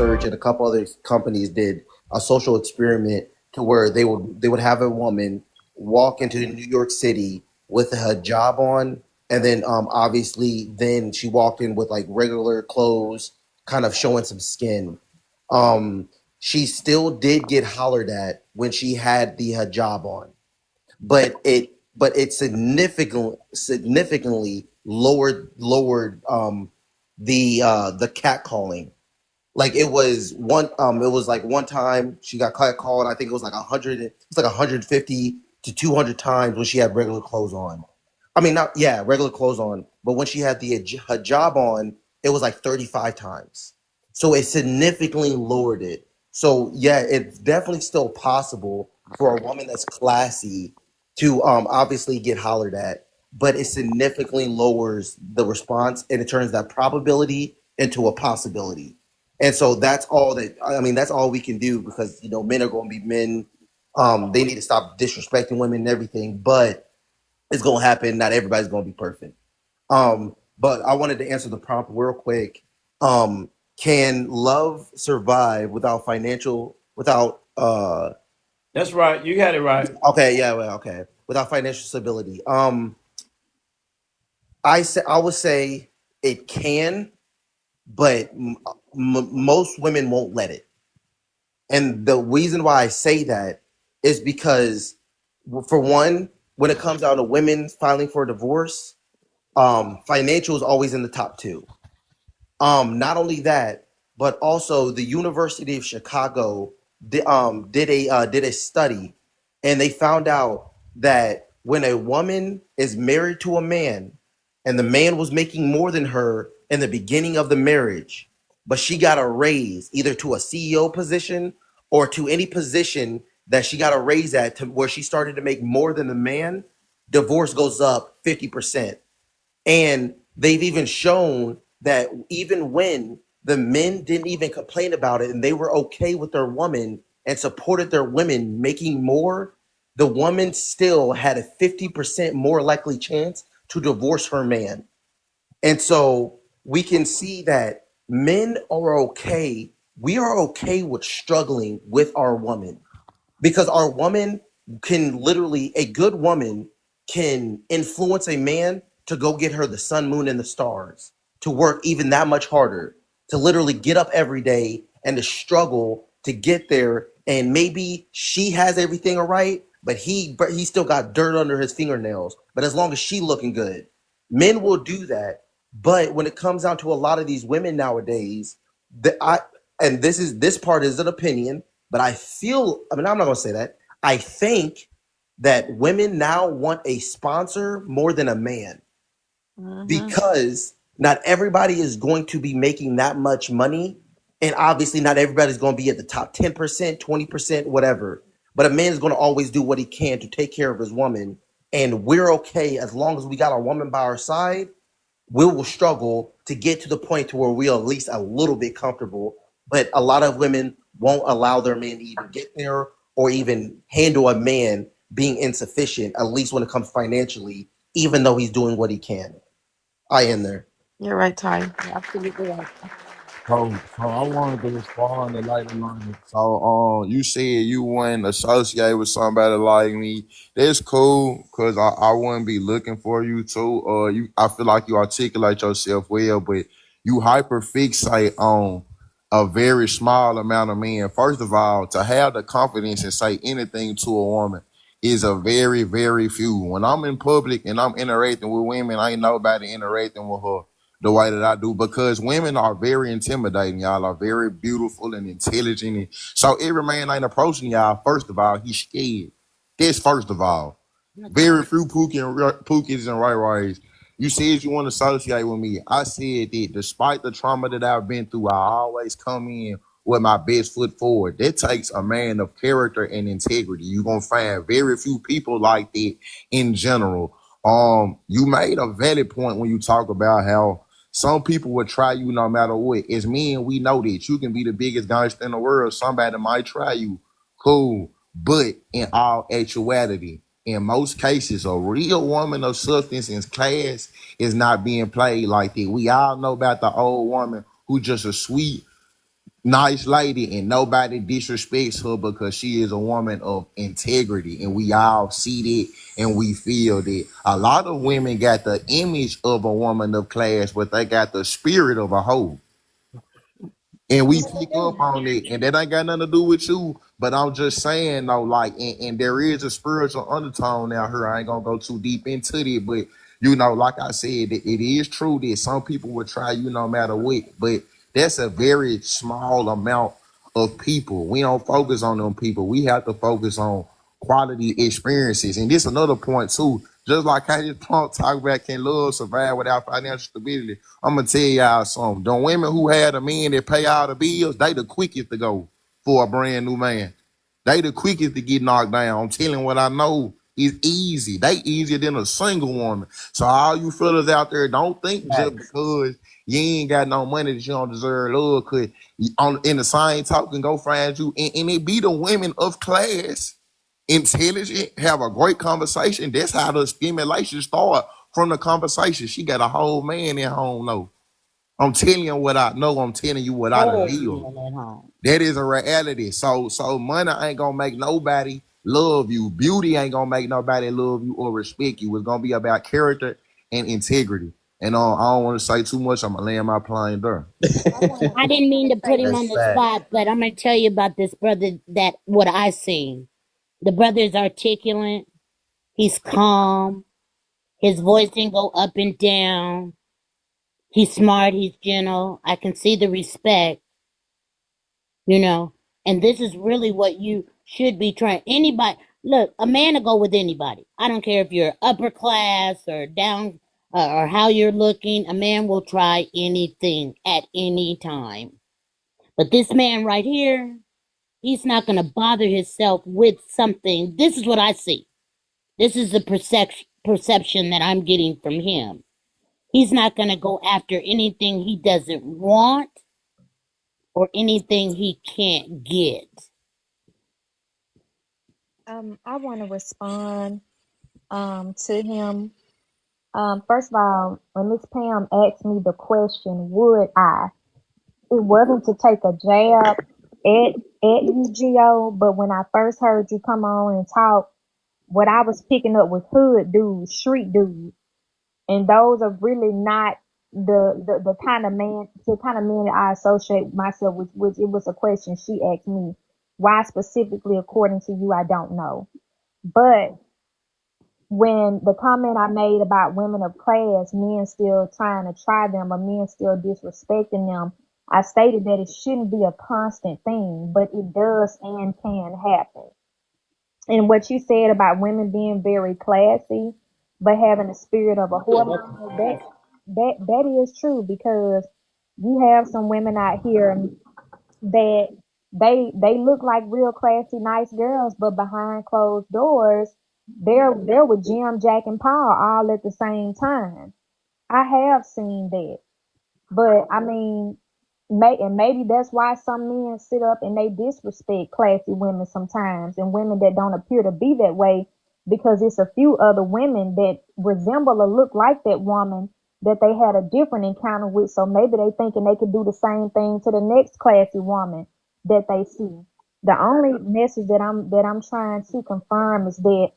research, and a couple other companies did a social experiment to where they would have a woman walk into New York City with a hijab on, and then obviously then she walked in with like regular clothes, kind of showing some skin. Um, she still did get hollered at when she had the hijab on, but it significantly lowered the catcalling. Like it was like one time she got catcalled. I think it was like 100. It's like 150 to 200 times when she had regular clothes on. I mean, not yeah, regular clothes on, but when she had the hijab on, it was like 35 times. So it significantly lowered it. So yeah, it's definitely still possible for a woman that's classy to obviously get hollered at, but it significantly lowers the response and it turns that probability into a possibility. And so that's all that I mean. That's all we can do because men are going to be men. They need to stop disrespecting women and everything, but it's going to happen. Not everybody's going to be perfect. But I wanted to answer the prompt real quick. Can love survive without financial without That's right. You got it right. okay, yeah, well, okay, without financial stability? I would say it can, but most women won't let it. And the reason why I say that is because, for one, when it comes down to women filing for a divorce, financial is always in the top two. Not only that, but also the University of Chicago did a study, and they found out that when a woman is married to a man, and the man was making more than her in the beginning of the marriage, but she got a raise either to a CEO position or to any position that she got a raise at to where she started to make more than the man, divorce goes up 50%. And they've even shown that even when the men didn't even complain about it and they were okay with their woman and supported their women making more, the woman still had a 50% more likely chance to divorce her man. And so we can see that men are okay. We are okay with struggling with our woman because our woman can literally, a good woman can influence a man to go get her the sun, moon, and the stars, to work even that much harder, to literally get up every day and to struggle to get there. And maybe she has everything all right, but he still got dirt under his fingernails. But as long as she looking good, men will do that. But when it comes down to a lot of these women nowadays, the I and this part is an opinion, but I mean, I'm not gonna say that. I think that women now want a sponsor more than a man Mm-hmm. because not everybody is going to be making that much money. And obviously, not everybody's going to be at the top 10%, 20%, whatever. But a man is going to always do what he can to take care of his woman. And we're okay as long as we got our woman by our side. We will struggle to get to the point to where we're at least a little bit comfortable. But a lot of women won't allow their man to even get there or even handle a man being insufficient, at least when it comes financially, even though he's doing what he can. I in there. You're right, Ty. You're absolutely right. So I wanted to respond to like the line. So you said you wouldn't associate with somebody like me. That's cool, cause I wouldn't be looking for you too. I feel like you articulate yourself well, but you hyper fixate on a very small amount of men. First of all, to have the confidence and say anything to a woman is a very, very few. When I'm in public and I'm interacting with women, ain't nobody interacting with her the way that I do because women are very intimidating. Y'all are very beautiful and intelligent. And so every man ain't approaching y'all. First of all, he's scared. That's first of all. Very few pookies and right rays. You said you want to associate with me. I said that despite the trauma that I've been through, I always come in with my best foot forward. That takes a man of character and integrity. You're gonna find very few people like that in general. You made a valid point when you talk about how some people will try you no matter what. As men, we know that you can be the biggest gangster in the world. Somebody might try you. Cool. But in all actuality, in most cases, a real woman of substance and class is not being played like that. We all know about the old woman who just a sweet nice lady and nobody disrespects her because she is a woman of integrity, and we all see that and we feel that. A lot of women got the image of a woman of class, but they got the spirit of a hoe. And we Yes, they pick do. up on it, and that ain't got nothing to do with you. But I'm just saying though, like, and there is a spiritual undertone out here. I ain't gonna go too deep into it, but like I said, it is true that some people will try you no matter what. But that's a very small amount of people. We don't focus on them people. We have to focus on quality experiences. And this another point too. Just like how this punk talk about can love survive without financial stability. I'm gonna tell y'all something. The women who had a man that pay all the bills, they the quickest to go for a brand new man. They the quickest to get knocked down. I'm telling what I know is easy. They easier than a single woman. So all you fellas out there, don't think just Facts. because you ain't got no money that you don't deserve love. Cause in the same token, go find you, and it be the women of class, intelligent, have a great conversation. That's how the stimulation start from the conversation. She got a whole man at home though. I'm telling you what I know. I'm telling you what I done Whole live. man at home. That is a reality. So money ain't gonna make nobody love you. Beauty ain't gonna make nobody love you or respect you. It's gonna be about character and integrity. And I don't want to say too much. I'm gonna land my plane there. I didn't mean to put him That's on the fact. spot, but I'm gonna tell you about this brother that what I seen. The brother is articulate. He's calm. His voice didn't go up and down. He's smart. He's gentle. I can see the respect, you know. And this is really what you should be trying. Anybody, look, a man will go with anybody. I don't care if you're upper class or down or how you're looking. A man will try anything at any time. But this man right here, he's not going to bother himself with something. This is what I see. This is the perception that I'm getting from him. He's not going to go after anything he doesn't want or anything he can't get. I want to respond to him. First of all, when Miss Pam asked me the question, would I? It wasn't to take a jab at you, Gio, but when I first heard you come on and talk, what I was picking up was hood dudes, street dudes, and those are really not the kind of men that I associate myself with. Which it was a question she asked me, why specifically according to you, I don't know, but when the comment I made about women of class, men still trying to try them or men still disrespecting them, I stated that it shouldn't be a constant thing, but it does and can happen. And what you said about women being very classy, but having the spirit of a whoremonger, that is true because you have some women out here that they look like real classy, nice girls, but behind closed doors, they're with Jim, Jack, and Paul all at the same time. I have seen that. But I mean, maybe that's why some men sit up and they disrespect classy women sometimes, and women that don't appear to be that way, because it's a few other women that resemble or look like that woman that they had a different encounter with. So maybe they thinking they could do the same thing to the next classy woman that they see. The only message that I'm trying to confirm is that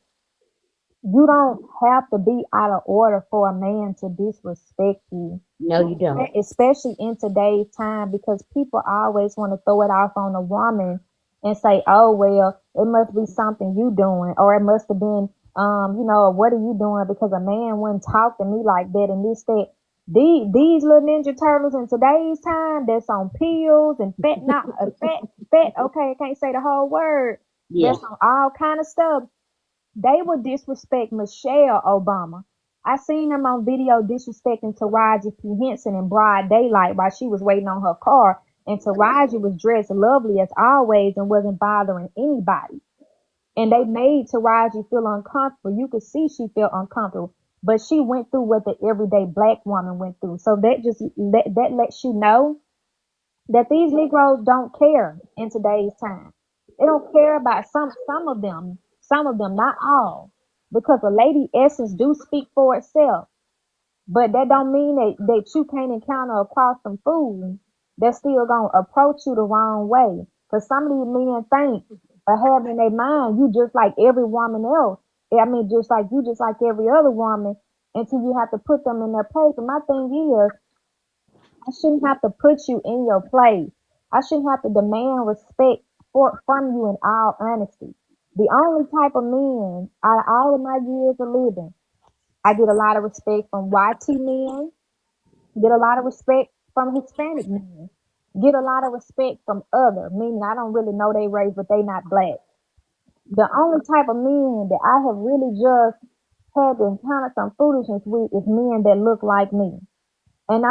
you don't have to be out of order for a man to disrespect you, No, you don't. especially in today's time, because people always want to throw it off on a woman and say, oh, well, it must be something you doing, or it must have been, what are you doing? Because a man wouldn't talk to me like that and this, that. These little Ninja Turtles in today's time that's on pills and okay, I can't say the whole word. Yeah. That's on all kind of stuff. They would disrespect Michelle Obama. I seen them on video disrespecting Taraji P. Henson in broad daylight while she was waiting on her car, and Taraji was dressed lovely as always and wasn't bothering anybody. And they made Taraji feel uncomfortable. You could see she felt uncomfortable, but she went through what the everyday black woman went through. So that lets you know that these Negroes don't care in today's time. They don't care about some of them, not all, because a lady essence do speak for itself. But that don't mean that you can't encounter across some fools that's still gonna approach you the wrong way. Cause some of these men think or have in their mind you just like every woman else. I mean, just like every other woman until you have to put them in their place. And my thing is, I shouldn't have to put you in your place. I shouldn't have to demand respect from you in all honesty. The only type of men out of all of my years of living, I get a lot of respect from YT men, get a lot of respect from Hispanic men, get a lot of respect from other, meaning I don't really know they race, but they not black. The only type of men that I have really just had to encounter some foolishness with is men that look like me. And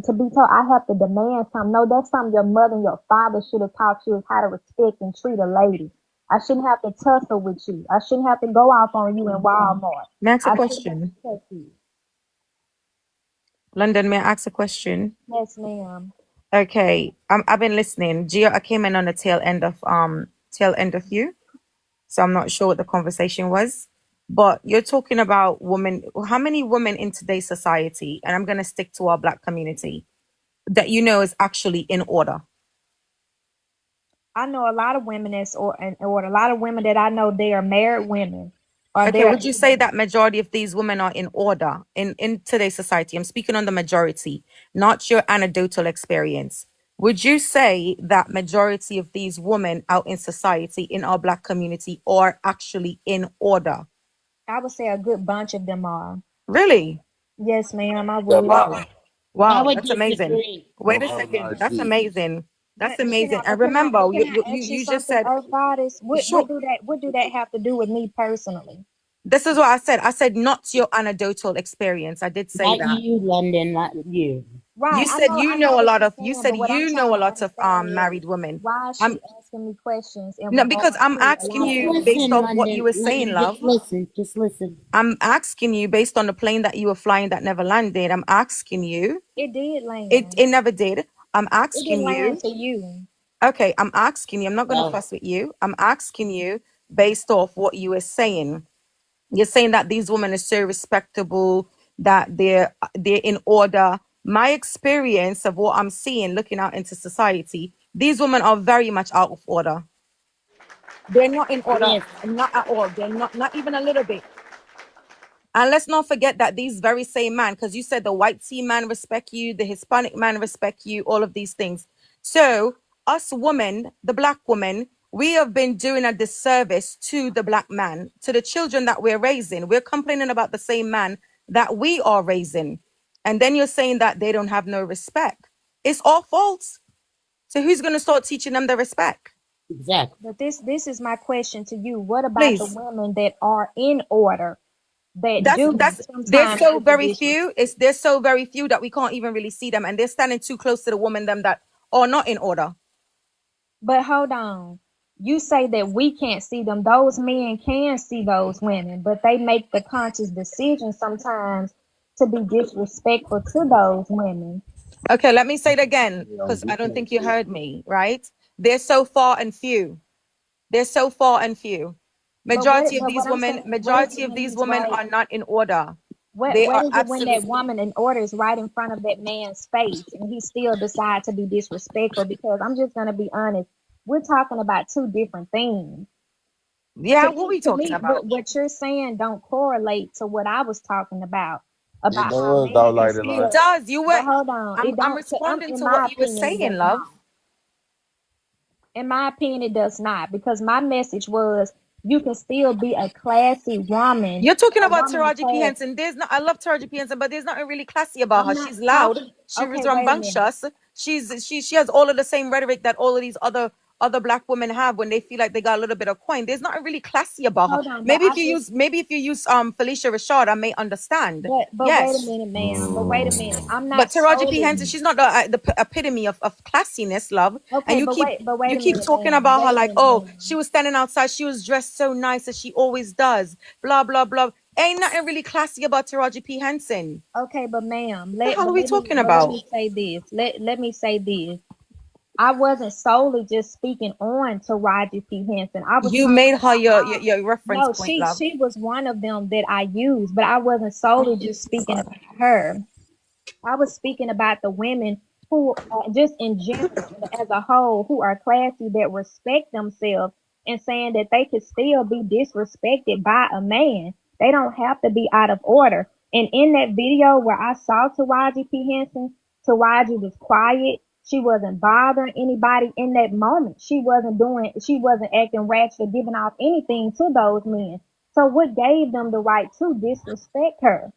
to be told I have to demand something. No, that's something your mother and your father should have taught you is how to respect and treat a lady. I shouldn't have to tussle with you. I shouldn't have to go off on you in Walmart. May I ask a I shouldn't have to question? touch you. London, may I ask a question? Yes, ma'am. Okay, I've been listening. Gio, I came in on the tail end of you, so I'm not sure what the conversation was. But you're talking about women. How many women in today's society, and I'm gonna stick to our black community, that you know is actually in order? I know a lot of women or a lot of women that I know they are married women or Okay, they're would you say that majority of these women are in order in today's society? I'm speaking on the majority, not your anecdotal experience. Would you say that majority of these women out in society in our black community are actually in order? I would say a good bunch of them are. Really? Yes, ma'am, I Yeah, would. Wow. I Wow, would that's amazing. disagree. Wait a I'm second. like That's this. amazing. That's amazing. And Can I remember, can I ask you you just something, said, Earth Goddess? sure. What do that have to do with me personally? This is what I said. I said not your anecdotal experience. I did say Not that. you, London, not you. Right. You I know know a what lot you're of you saying, said but what I'm you trying know a to lot of understand is married women. why is I'm she asking me questions in no, because regard I'm to a asking lot of Just you other based listen, off women. what you London. were saying, London, love. just listen. Just listen. I'm asking you based on the plane that you were flying that never landed. I'm asking you. It did It land. it never did. I'm It didn't asking land you. to you. Okay, I'm asking you. I'm not gonna Oh, fuss with you. I'm asking you based off what you were saying. You're saying that these women are so respectable, that they're in order. My experience of what I'm seeing, looking out into society, these women are very much out of order. They're not in order, yes, not at all. They're not even a little bit. And let's not forget that these very same man, because you said the white tea man respect you, the Hispanic man respect you, all of these things. So us women, the black woman, we have been doing a disservice to the black man, to the children that we're raising. We're complaining about the same man that we are raising. And then you're saying that they don't have no respect. It's all false. So who's going to start teaching them the respect? exactly. But this is my question to you. What about the Please. women that are in order that do That's there's sometimes so get the very disrespect? few. It's there's so very few that we can't even really see them, and they're standing too close to the woman them that are not in order. But hold on. You say that we can't see them. Those men can see those women, but they make the conscious decision sometimes to be disrespectful to those women. Okay, let me say it again Yeah, because we I don't can't think you see heard me right. They're so far and few. They're so far and few. Majority of But what these I'm women, saying, what is majority it of when these he's women right? are not in order. They What are is it when that absolutely. woman in order is right in front of that man's face and he still decide to be disrespectful? Because I'm just gonna be honest, we're talking about two different things. Yeah, what are we To talking me, about? what you're saying don't correlate to what I was talking it about how a does though, man can like It still. does. You were. But hold on, it I'm don't. responding In to what my you were opinion, it saying, does love. not. In my opinion, it does not because my message was you can still be a classy woman, You're talking a about woman of Taraji P. class. Henson. There's not. I love Taraji P. Henson, but there's nothing really classy about her. I'm not She's loud. talking. She was Okay, wait a minute. rambunctious. She has all of the same rhetoric that all of these other black women have when they feel like they got a little bit of coin. There's nothing really classy about her. Hold on, but Maybe if you use Felicia Rashad, I may understand. but wait a Yes. minute, ma'am. But wait a minute. I'm But not Taraji P. solely. Henson, she's not the epitome of classiness, love. And Okay, but wait you a keep minute, talking ma'am. about her Wait a like, minute, oh, she ma'am. was standing outside, she was dressed so nice as she always does. Blah blah blah. Ain't nothing really classy about Taraji P. Henson. Okay, but ma'am, What the hell are we talking about? let me say this. Let me say this. I wasn't solely just speaking on to Roger P. Henson. I was You talking made her about all. your reference No, point, love. she was one of them that I used, but I wasn't solely just speaking about her. I was speaking about the women who just in general as a whole who are classy that respect themselves and saying that they could still be disrespected by a man. They don't have to be out of order. And in that video where I saw Taraji P. Henson, Taraji was quiet. She wasn't bothering anybody in that moment. She wasn't acting ratchet or giving off anything to those men. So what gave them the right to disrespect her?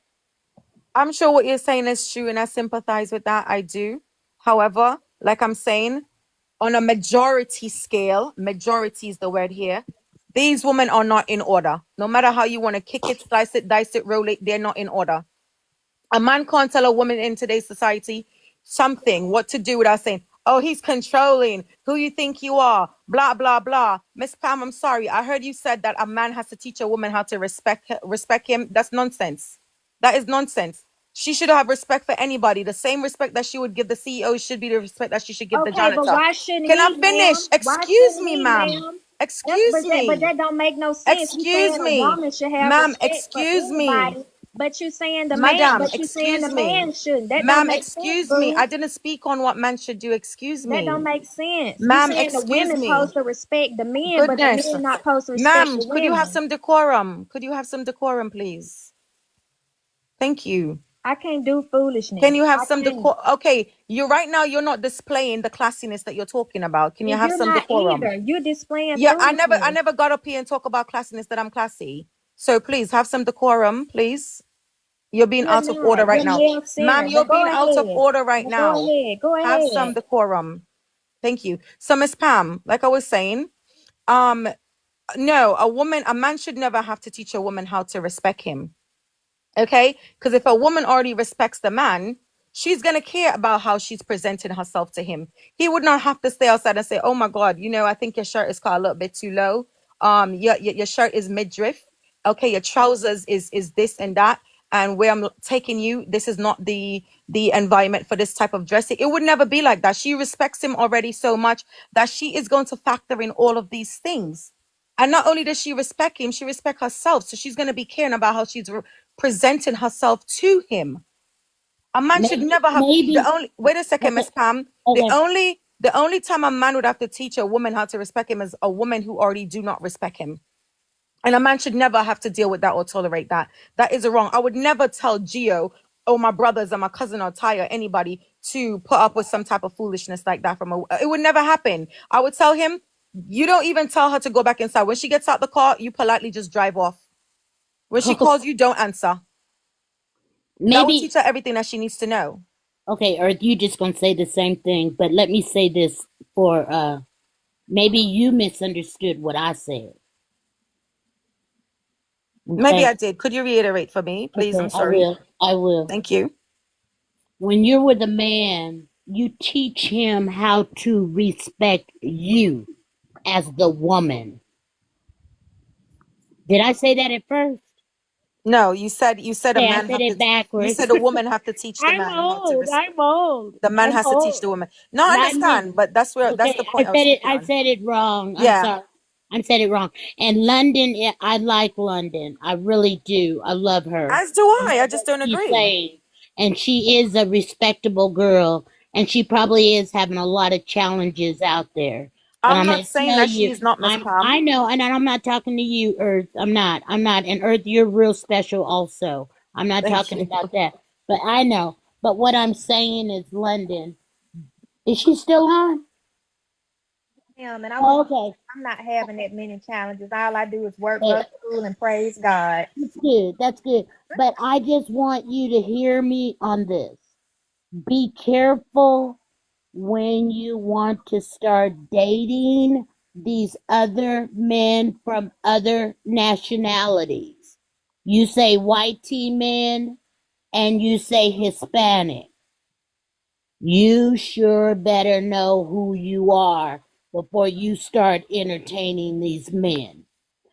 I'm sure what you're saying is true, and I sympathize with that. I do. However, like I'm saying, on a majority scale, majority is the word here. These women are not in order. No matter how you want to kick it, slice it, dice it, roll it, they're not in order. A man can't tell a woman in today's society something, what to do without saying, oh, he's controlling, who you think you are, blah, blah, blah. Miss Pam, I'm sorry. I heard you said that a man has to teach a woman how to respect him. That's nonsense. That is nonsense. She should have respect for anybody. The same respect that she would give the CEO should be the respect that she should give the Okay, but janitor. why shouldn't Can I he, finish? ma'am? Why Excuse shouldn't me, he, ma'am. ma'am? Excuse But me. that don't make no sense. You Excuse saying a me. woman should have Ma'am, respect for excuse me. anybody, but you saying the man, Madam, but you saying excuse the me. man shouldn't. That don't Ma'am, make sense, excuse me. boo. I didn't speak on what man should do. Excuse That don't me. make sense. You Ma'am, saying the excuse women me. supposed to respect the men, but the Goodness. men not supposed to respect Ma'am, the could you have women. some decorum? Could you have some decorum, please? Thank you. I can't do foolishness. Can you have I some can't. decorum? Okay, you right now you're not displaying the classiness that you're talking about. Can you And have you're some not decorum? either. You're displaying Yeah, I foolishness. never got up here and talk about classiness that I'm classy. So please have some decorum, please. You're being You're out of order not. right You're now. male Ma'am, center. you're But go being out of ahead. order right But go now. ahead. Go Have some ahead. decorum. Thank you. So Miss Pam, like I was saying, um, no, a man should never have to teach a woman how to respect him. Okay? Because if a woman already respects the man, she's going to care about how she's presenting herself to him. He would not have to stay outside and say, oh my God, I think your shirt is cut a little bit too low. Your shirt is midriff. Okay, your trousers is this and that. And where I'm taking you, this is not the environment for this type of dressing. It would never be like that. She respects him already so much that she is going to factor in all of these things. And not only does she respect him, she respects herself. So she's going to be caring about how she's presenting herself to him. A man should never have the Maybe. only wait a second, Okay. Miss Pam. Okay. The only time a man would have to teach a woman how to respect him is a woman who already do not respect him. And a man should never have to deal with that or tolerate that. That is wrong. I would never tell Gio or my brothers or my cousin or Ty or anybody to put up with some type of foolishness like that from a it would never happen. I would tell him, you don't even tell her to go back inside. When she gets out the car, you politely just drive off. When she calls you, don't answer. That would teach Maybe. her everything that she needs to know. Okay, Earth, you just gonna say the same thing, but let me say this for maybe you misunderstood what I said. Maybe Okay. I did. Could you reiterate for me, please? Okay, I'm sorry. I will. Thank you. When you're with a man, you teach him how to respect you as the woman. Did I say that at first? No, you said a Okay, I man said have it to. You backwards. said a woman have to teach the I'm man how to old. respect. I'm old. The man I'm has to teach old. the woman. No, I Not me. understand, but that's the Okay, point I was speaking I on. said it wrong. I'm Yeah. sorry. I said it wrong. And London, I like London. I really do. I love her. As do I I. I love just what don't she's agree. saying. And she is a respectable girl. And she probably is having a lot of challenges out there. But I'm I'm not gonna saying tell that you, she's not Miss I Pam. know, and I'm not talking to you, Earth. I'm not. And Earth, you're real special also. I'm not Thank talking you. about that. But I know. But what I'm saying is London. Is she still on? And I was. Oh, okay. I'm not having that many challenges. All I do is work, go Okay. to school, and praise God. That's good. That's good. But I just want you to hear me on this. Be careful when you want to start dating these other men from other nationalities. You say white tea men and you say Hispanic. You sure better know who you are before you start entertaining these men.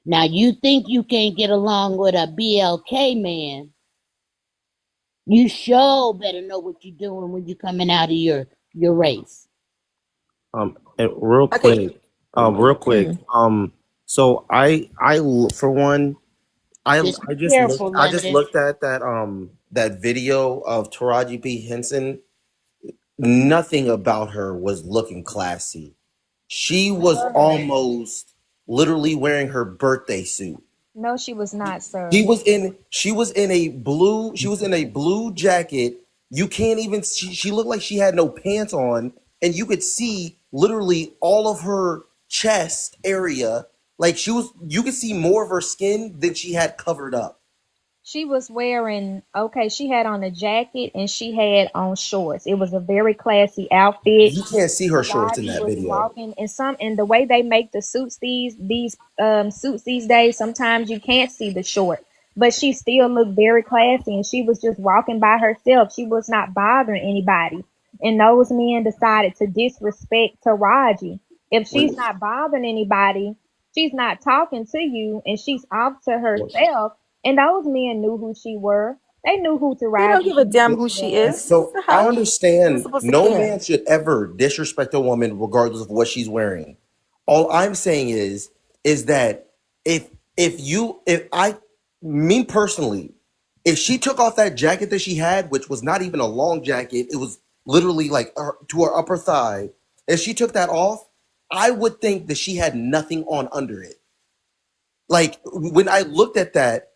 Now, you think you can't get along with a BLK man. You sure better know what you're doing when you're coming out of your race. And real Okay. quick, real quick. So for one, Just be careful, I just London. looked at that that video of Taraji P Henson nothing about her was looking classy. She was almost literally wearing her birthday suit. No, she was not, She sir. was in a blue jacket. You can't even she looked like she had no pants on, and you could see literally all of her chest area. Like you could see more of her skin than she had covered up. She was wearing, okay, she had on a jacket and she had on shorts. It was a very classy outfit. You can't see her shorts in Taraji that was video. walking in some, and the way they make the suits these suits these days, sometimes you can't see the short. But she still looked very classy and she was just walking by herself. She was not bothering anybody. And those men decided to disrespect Taraji. If she's When not bothering anybody, she's not talking to you and she's off to herself. And those men knew who she were. They knew who They don't Taraji give a damn who she was. is. So The I hell? Who's understand supposed to no care? man should ever disrespect a woman regardless of what she's wearing. All I'm saying is that if I me personally, if she took off that jacket that she had, which was not even a long jacket, it was literally like to her upper thigh. If she took that off, I would think that she had nothing on under it. Like when I looked at that,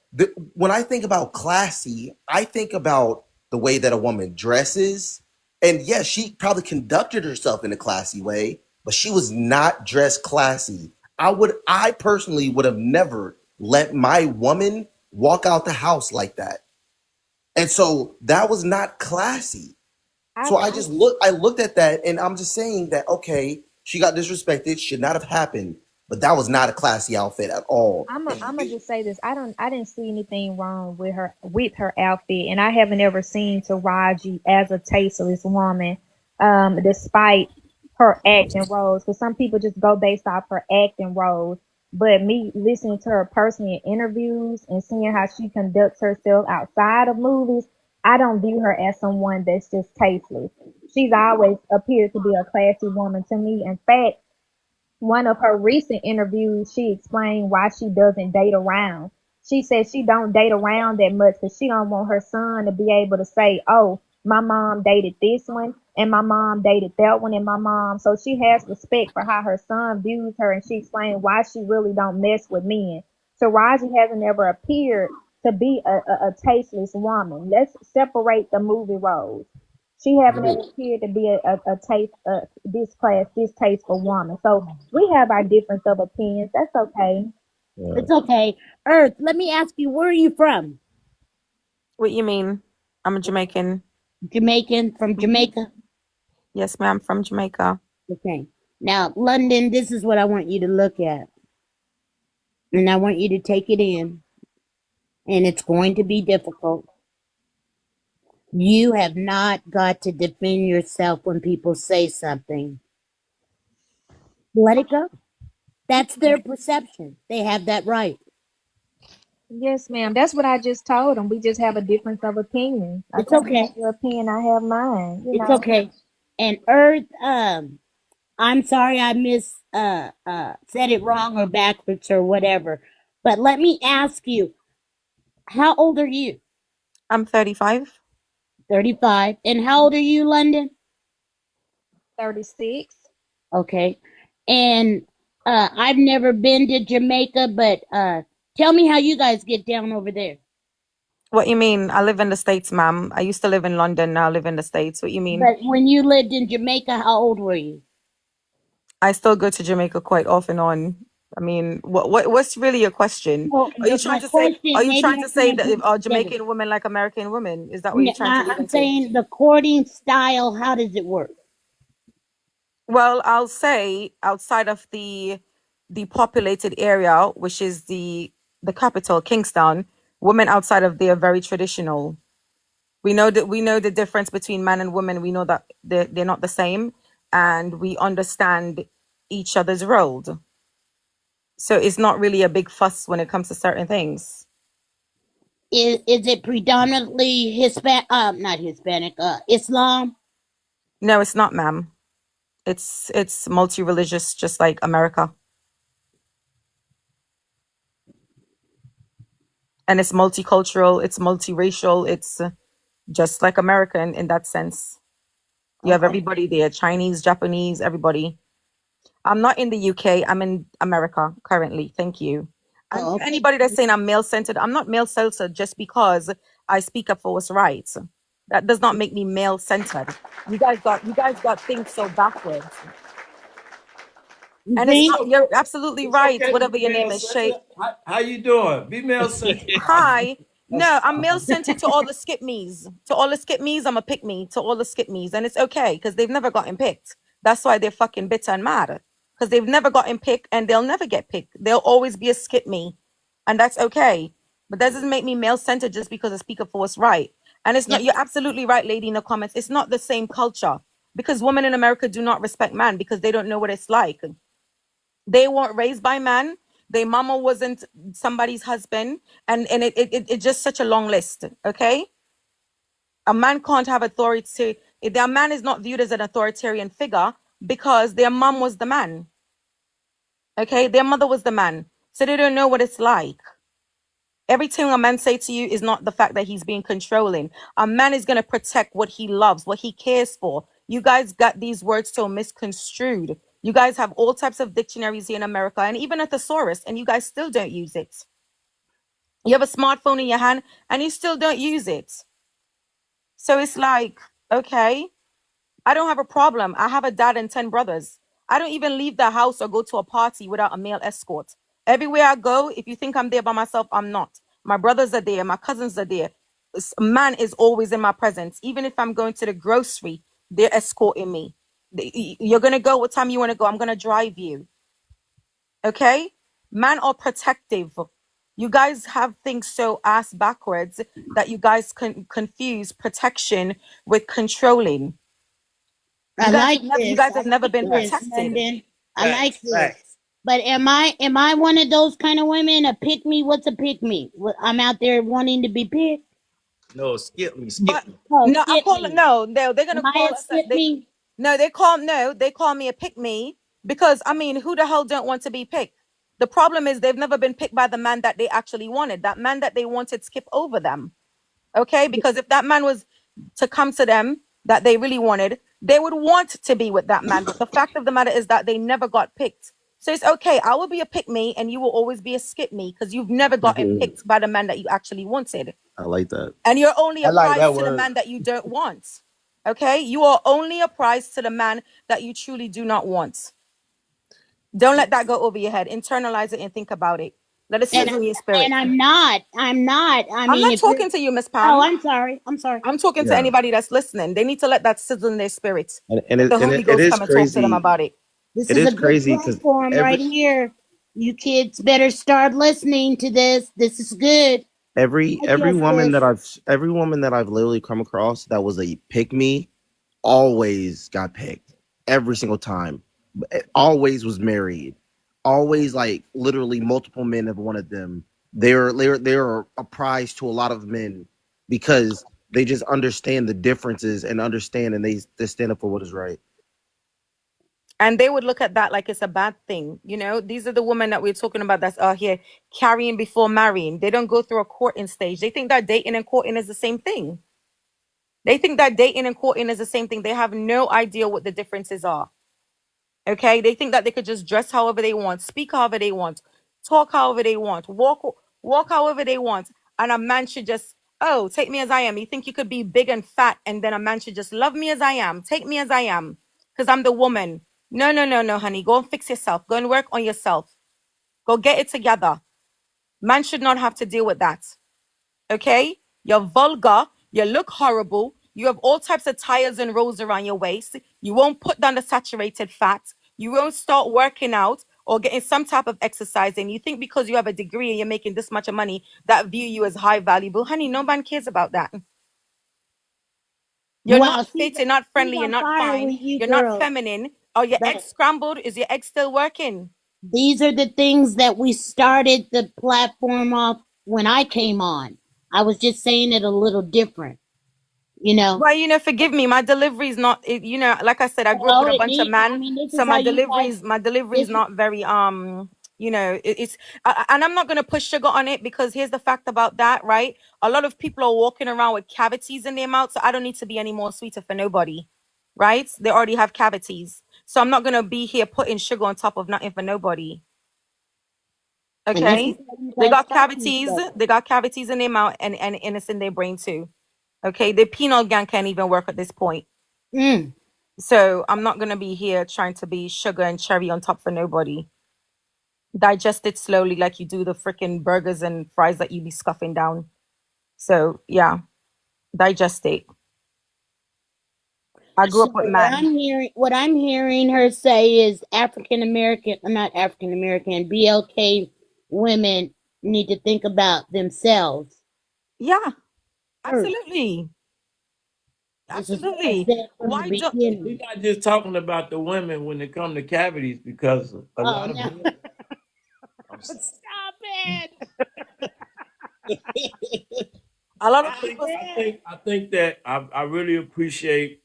when I think about classy, I think about the way that a woman dresses. And yes, she probably conducted herself in a classy way, but she was not dressed classy. I personally would have never let my woman walk out the house like that. And so that was not classy. I, So I looked at that and I'm just saying that, okay, she got disrespected, should not have happened, but that was not a classy outfit at all. I'm gonna just say this. I didn't see anything wrong with her outfit, and I haven't ever seen Taraji as a tasteless woman, despite her acting roles. Because some people just go based off her acting roles. But me listening to her personally in interviews and seeing how she conducts herself outside of movies, I don't view her as someone that's just tasteless. She's always appeared to be a classy woman to me. In fact, one of her recent interviews, she explained why she doesn't date around. She said she don't date around that much because she don't want her son to be able to say, "Oh, my mom dated this one, and my mom dated that one, and my mom." So she has respect for how her son views her, and she explained why she really don't mess with men. So Raji hasn't ever appeared to be a tasteless woman. Let's separate the movie roles. She haven't ever appeared to be a taste distasteful woman. So we have our difference of opinions. That's okay. It's okay. Earth, let me ask you, where are you from? What you mean? I'm a Jamaican. Jamaican, from Jamaica? Yes, ma'am, from Jamaica. Okay. Now, London, this is what I want you to look at. And I want you to take it in. And it's going to be difficult. You have not got to defend yourself when people say something. Let it go. That's their perception. They have that right. Yes, ma'am. That's what I just told them. We just have a difference of opinions. I It's think you okay. have your opinion, I have mine. You It's know. okay. And Earth, I'm sorry I said it wrong or backwards or whatever. But let me ask you, how old are you? I'm 35. 35. And how old are you, London? 36. Okay. And I've never been to Jamaica, but tell me how you guys get down over there. What you mean? I live in the States, ma'am. I used to live in London. Now I live in the States. What you mean? But when you lived in Jamaica, how old were you? I still go to Jamaica quite off and on. I mean, what's really your question? Well, Are you trying my to say? question, Are you maybe trying to I'm say trying that to are put together. Jamaican women like American women? Is that what you're trying to lead I'm into? saying the courting style, how does it work? Well, I'll say outside of the populated area, which is the capital, Kingston, women outside of there are very traditional. We know the difference between man and woman. We know that they're not the same, and we understand each other's role. So it's not really a big fuss when it comes to certain things. Is it predominantly Hispanic? Not Hispanic. Islam. No, it's not, ma'am. It's multi-religious, just like America, and it's multicultural. It's multiracial. It's just like America in that sense. You have everybody there, Chinese, Japanese, everybody. I'm not in the UK. I'm in America currently. Thank you. And Oh, okay. anybody that's saying I'm male-centered, I'm not male-centered just because I speak up for what's right. That does not make me male-centered. You guys got things so backwards. You And it's think? not, you're absolutely It's right. okay to Whatever be your name male is, Shay. centered. How you doing? Be male centered. Hi. No, I'm male-centered to all the skip me's. To all the skip me's, I'm a pick me. To all the skip me's. And it's okay because they've never gotten picked. That's why they're fucking bitter and mad. Because they've never gotten picked and they'll never get picked. They'll always be a skip me. And that's okay. But that doesn't make me male-centered just because I speak up for what's right. And it's not, you're absolutely right, lady, in the comments. It's not the same culture. Because women in America do not respect man because they don't know what it's like. They weren't raised by man. Their mama wasn't somebody's husband. And it's just such a long list. Okay. A man can't have authority. If their man is not viewed as an authoritarian figure because their mom was the man. Okay. Their mother was the man. So they don't know what it's like. Everything a man say to you is not the fact that he's being controlling. A man is going to protect what he loves, what he cares for. You guys got these words so misconstrued. You guys have all types of dictionaries here in America and even a thesaurus, and you guys still don't use it. You have a smartphone in your hand and you still don't use it. So it's like, okay, I don't have a problem. I have a dad and 10 brothers. I don't even leave the house or go to a party without a male escort. Everywhere I go, if you think I'm there by myself, I'm not. My brothers are there. My cousins are there. Man is always in my presence. Even if I'm going to the grocery, they're escorting me. You're going to go what time you want to go. I'm going to drive you. Okay? Man are protective. You guys have things so ass backwards that you guys confuse protection with controlling. You guys have never been protected. London. I Facts, like this. facts. But am I one of those kind of women? A pick me? What's a pick me? I'm out there wanting to be picked. No, skip me. But Oh, no, I skip call me. it no. They're gonna Am I call a us. skip me? They call me a pick me because I mean, who the hell don't want to be picked? The problem is they've never been picked by the man that they actually wanted. That man that they wanted skip over them. Okay, because if that man was to come to them that they really wanted, they would want to be with that man. But the fact of the matter is that they never got picked. So it's okay. I will be a pick me and you will always be a skip me because you've never gotten picked by the man that you actually wanted. I like that. And you're only a like prize that to the word. man that you don't want. Okay? You are only a prize to the man that you truly do not want. Don't let that go over your head. Internalize it and think about it. Let it sizzle in your spirit. And I'm not. I'm not talking to you, Miss Pam. Oh, I'm sorry. I'm talking to anybody that's listening. They need to let that sizzle in their spirits. And The Holy Ghost come and talk to them about it. This It is is a crazy good 'cause platform right here. You kids better start listening to this. This is good. every woman that I've literally come across that was a pick me always got picked every single time. Always was married. Always like literally multiple men have wanted them. They're a prize to a lot of men because they just understand the differences and they stand up for what is right. And they would look at that like it's a bad thing. You know, these are the women that we're talking about that's out here carrying before marrying. They don't go through a courting stage. They think that dating and courting is the same thing. They have no idea what the differences are. Okay? They think that they could just dress however they want, speak however they want, talk however they want, walk however they want. And a man should just, oh, take me as I am. You think you could be big and fat and then a man should just love me as I am, take me as I am, because I'm the woman. No, honey. Go and fix yourself. Go and work on yourself. Go get it together. Man should not have to deal with that. Okay? You're vulgar. You look horrible. You have all types of tires and rolls around your waist. You won't put down the saturated fat. You won't start working out or getting some type of exercise. And you think because you have a degree and you're making this much of money that view you as high valuable. Honey, no man cares about that. You're not fit, you're not friendly, you're not fine, you're not feminine. Are your eggs scrambled? Is your egg still working? These are the things that we started the platform off when I came on. I was just saying it a little different, you know. Well, you know, forgive me. My delivery is not, you know, like I said, I grew up with a bunch of men, so my delivery is not very, you know, and I'm not going to put sugar on it because here's the fact about that, right? A lot of people are walking around with cavities in their mouth, so I don't need to be any more sweeter for nobody. right? They already have cavities. So I'm not gonna be here putting sugar on top of nothing for nobody. And this is Okay. how you They guys got talk to each cavities. other. They got cavities in their mouth and it's in their brain too. Okay. The penile gland can't even work at this point. Mm. So I'm not gonna be here trying to be sugar and cherry on top for nobody. Digest it slowly like you do the freaking burgers and fries that you be scuffing down. So yeah, digest it. I grew So up with man. what I'm hearing her say is African American, not African American, BLK women need to think about themselves Yeah, first. absolutely. This is what I Absolutely. said from the Why don't We're beginning. not just talking about the women when it come to cavities, because a Oh lot of no. men. I'm sorry. Stop a lot of I think people I think I think that I really appreciate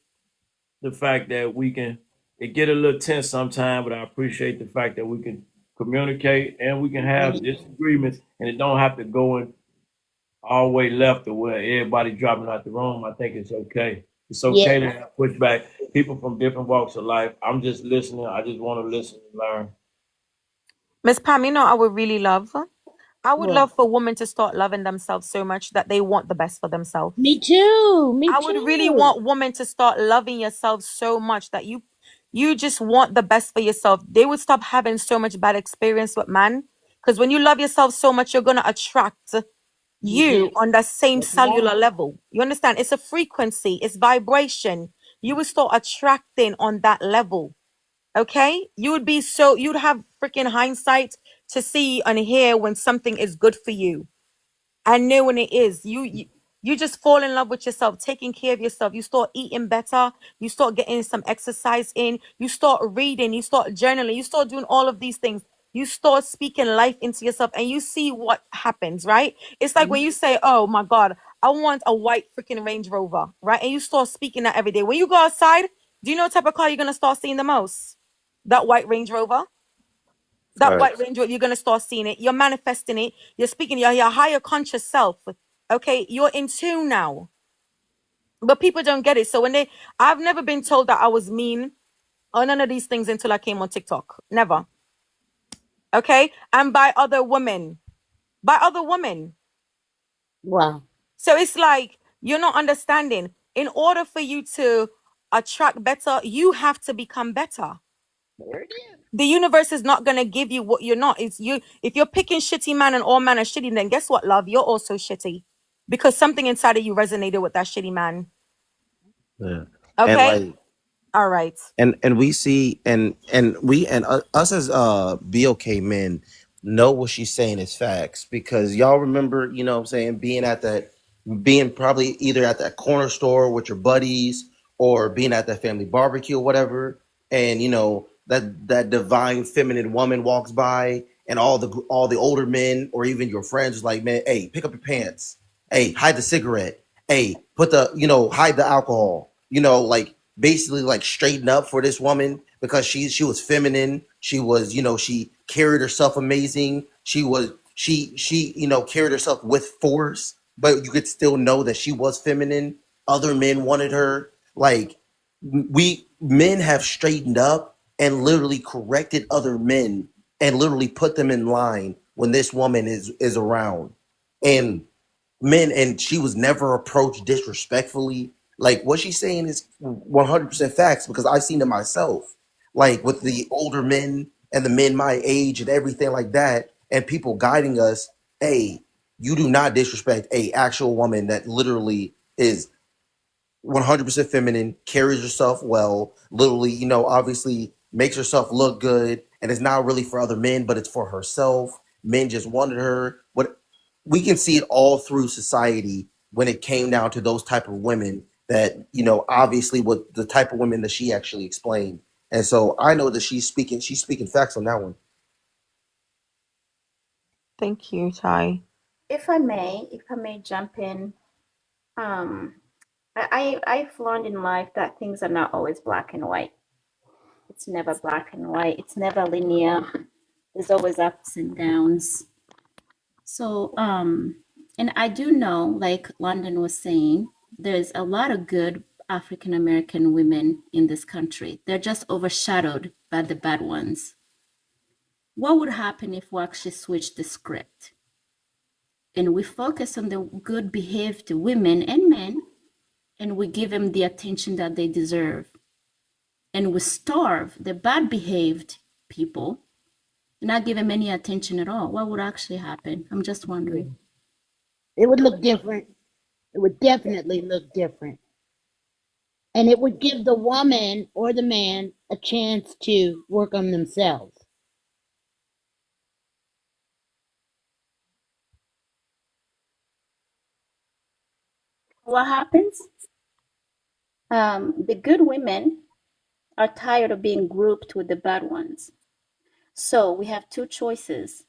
the fact that we can. It get a little tense sometimes, but I appreciate the fact that we can communicate and we can have it. disagreements, and it don't have to go in all the way left to where everybody dropping out the room. I think it's okay. It's Yeah. okay to have pushback. People from different walks of life. I'm just listening. I just want to listen and learn. Miss Pam, I would really love. I would What? love for women to start loving themselves so much that they want the best for themselves. Me too. Me I would really too. want women to start loving yourself so much that you just want the best for yourself. They would stop having so much bad experience with man. Because when you love yourself so much, you're gonna attract You do. you on the same That's right. cellular level. You understand? It's a frequency, it's vibration. You would start attracting on that level. Okay? You'd have freaking hindsight to see and hear when something is good for you. I know when it is. You just fall in love with yourself, taking care of yourself. You start eating better. You start getting some exercise in. You start reading. You start journaling. You start doing all of these things. You start speaking life into yourself, and you see what happens. Right? It's like when you say, "Oh my God, I want a white freaking Range Rover," right? And you start speaking that every day. When you go outside, do you know what type of car you're gonna start seeing the most? That white Range Rover. That white Facts. range, you're gonna start seeing it. You're manifesting it. You're speaking your higher conscious self. Okay, you're in tune now. But people don't get it. So I've never been told that I was mean or none of these things until I came on TikTok. Never. Okay, and by other women, by other women. Wow. So it's like you're not understanding. In order for you to attract better, you have to become better. There it is. The universe is not gonna give you what you're not. It's you. If you're picking shitty man and all men are shitty, then guess what, love? You're also shitty because something inside of you resonated with that shitty man. Yeah. And Okay, like all right. and we see and us as BOK men know what she's saying is facts because y'all remember, you know what I'm saying, being probably either at that corner store with your buddies or being at that family barbecue or whatever, and that divine feminine woman walks by and all the older men or even your friends is like, man, hey, pick up your pants, hey, hide the cigarette, hey, put the hide the alcohol, like basically like straighten up for this woman because she was feminine. She was, she carried herself amazing. She carried herself with force, but you could still know that she was feminine. Other men wanted her. Like we men have straightened up and literally corrected other men and literally put them in line when this woman is around. And men, and she was never approached disrespectfully. Like what she's saying is 100% facts because I've seen it myself. Like with the older men and the men my age and everything like that, and people guiding us. Hey, you do not disrespect a actual woman that literally is 100% feminine, carries herself well, literally, obviously makes herself look good, and it's not really for other men, but it's for herself. Men just wanted her. What we can see it all through society when it came down to those type of women that, obviously what the type of women that she actually explained. And so I know that she's speaking facts on that one. Thank you, Ty. If I may jump in, um, I've learned in life that things are not always black and white. It's never black and white. It's never linear. There's always ups and downs. So, and I do know, like London was saying, there's a lot of good African American women in this country. They're just overshadowed by the bad ones. What would happen if we actually switched the script and we focus on the good behaved women and men, and we give them the attention that they deserve, and we starve the bad behaved people, not give them any attention at all? What would actually happen? I'm just wondering. It would look different. It would definitely look different. And it would give the woman or the man a chance to work on themselves. What happens? The good women are tired of being grouped with the bad ones. So we have two choices.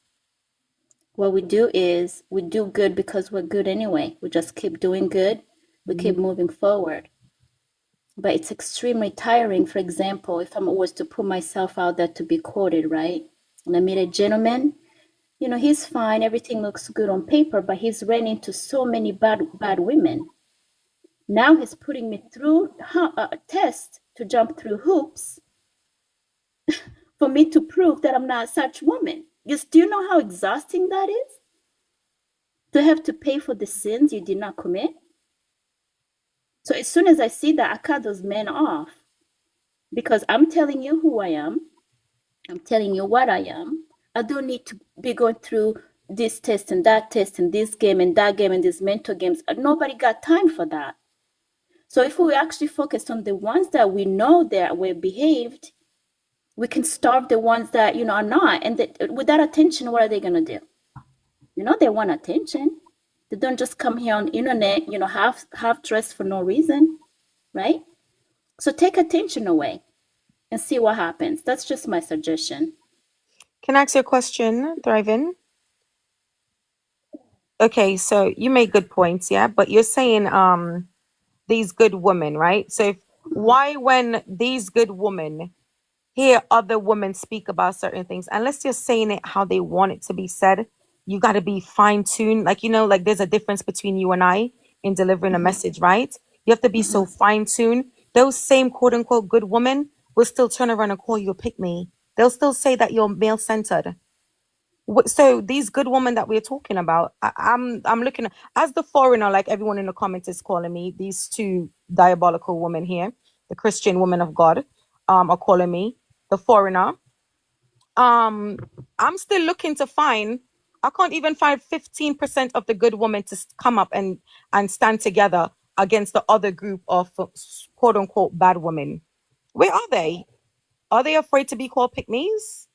What we do is we do good because we're good anyway. We just keep doing good. We keep moving forward. But it's extremely tiring. For example, if I was to put myself out there to be quoted, right? And I meet a gentleman, he's fine. Everything looks good on paper, but he's ran into so many bad women. Now he's putting me through a test to jump through hoops for me to prove that I'm not such woman. Do you know how exhausting that is? To have to pay for the sins you did not commit? So as soon as I see that, I cut those men off, because I'm telling you who I am. I'm telling you what I am. I don't need to be going through this test and that test and this game and that game and these mental games. Nobody got time for that. So if we actually focus on the ones that we know that we're behaved, we can starve the ones that, are not. And with that attention, what are they going to do? They want attention. They don't just come here on the internet, half dressed for no reason, right? So take attention away and see what happens. That's just my suggestion. Can I ask you a question, Thriving? Okay, so you make good points, yeah, but you're saying these good women, right? So why, when these good women hear other women speak about certain things, unless you're saying it how they want it to be said, you got to be fine-tuned. Like, like there's a difference between you and I in delivering a message, right? You have to be so fine-tuned. Those same quote-unquote good women will still turn around and call you a pick-me. They'll still say that you're male-centered. So these good women that we're talking about, I'm looking at, as the foreigner, like everyone in the comments is calling me, these two diabolical women here, the Christian women of God, are calling me the foreigner. I'm still looking to find. I can't even find 15% of the good women to come up and stand together against the other group of quote unquote bad women. Where are they? Are they afraid to be called pick-me's?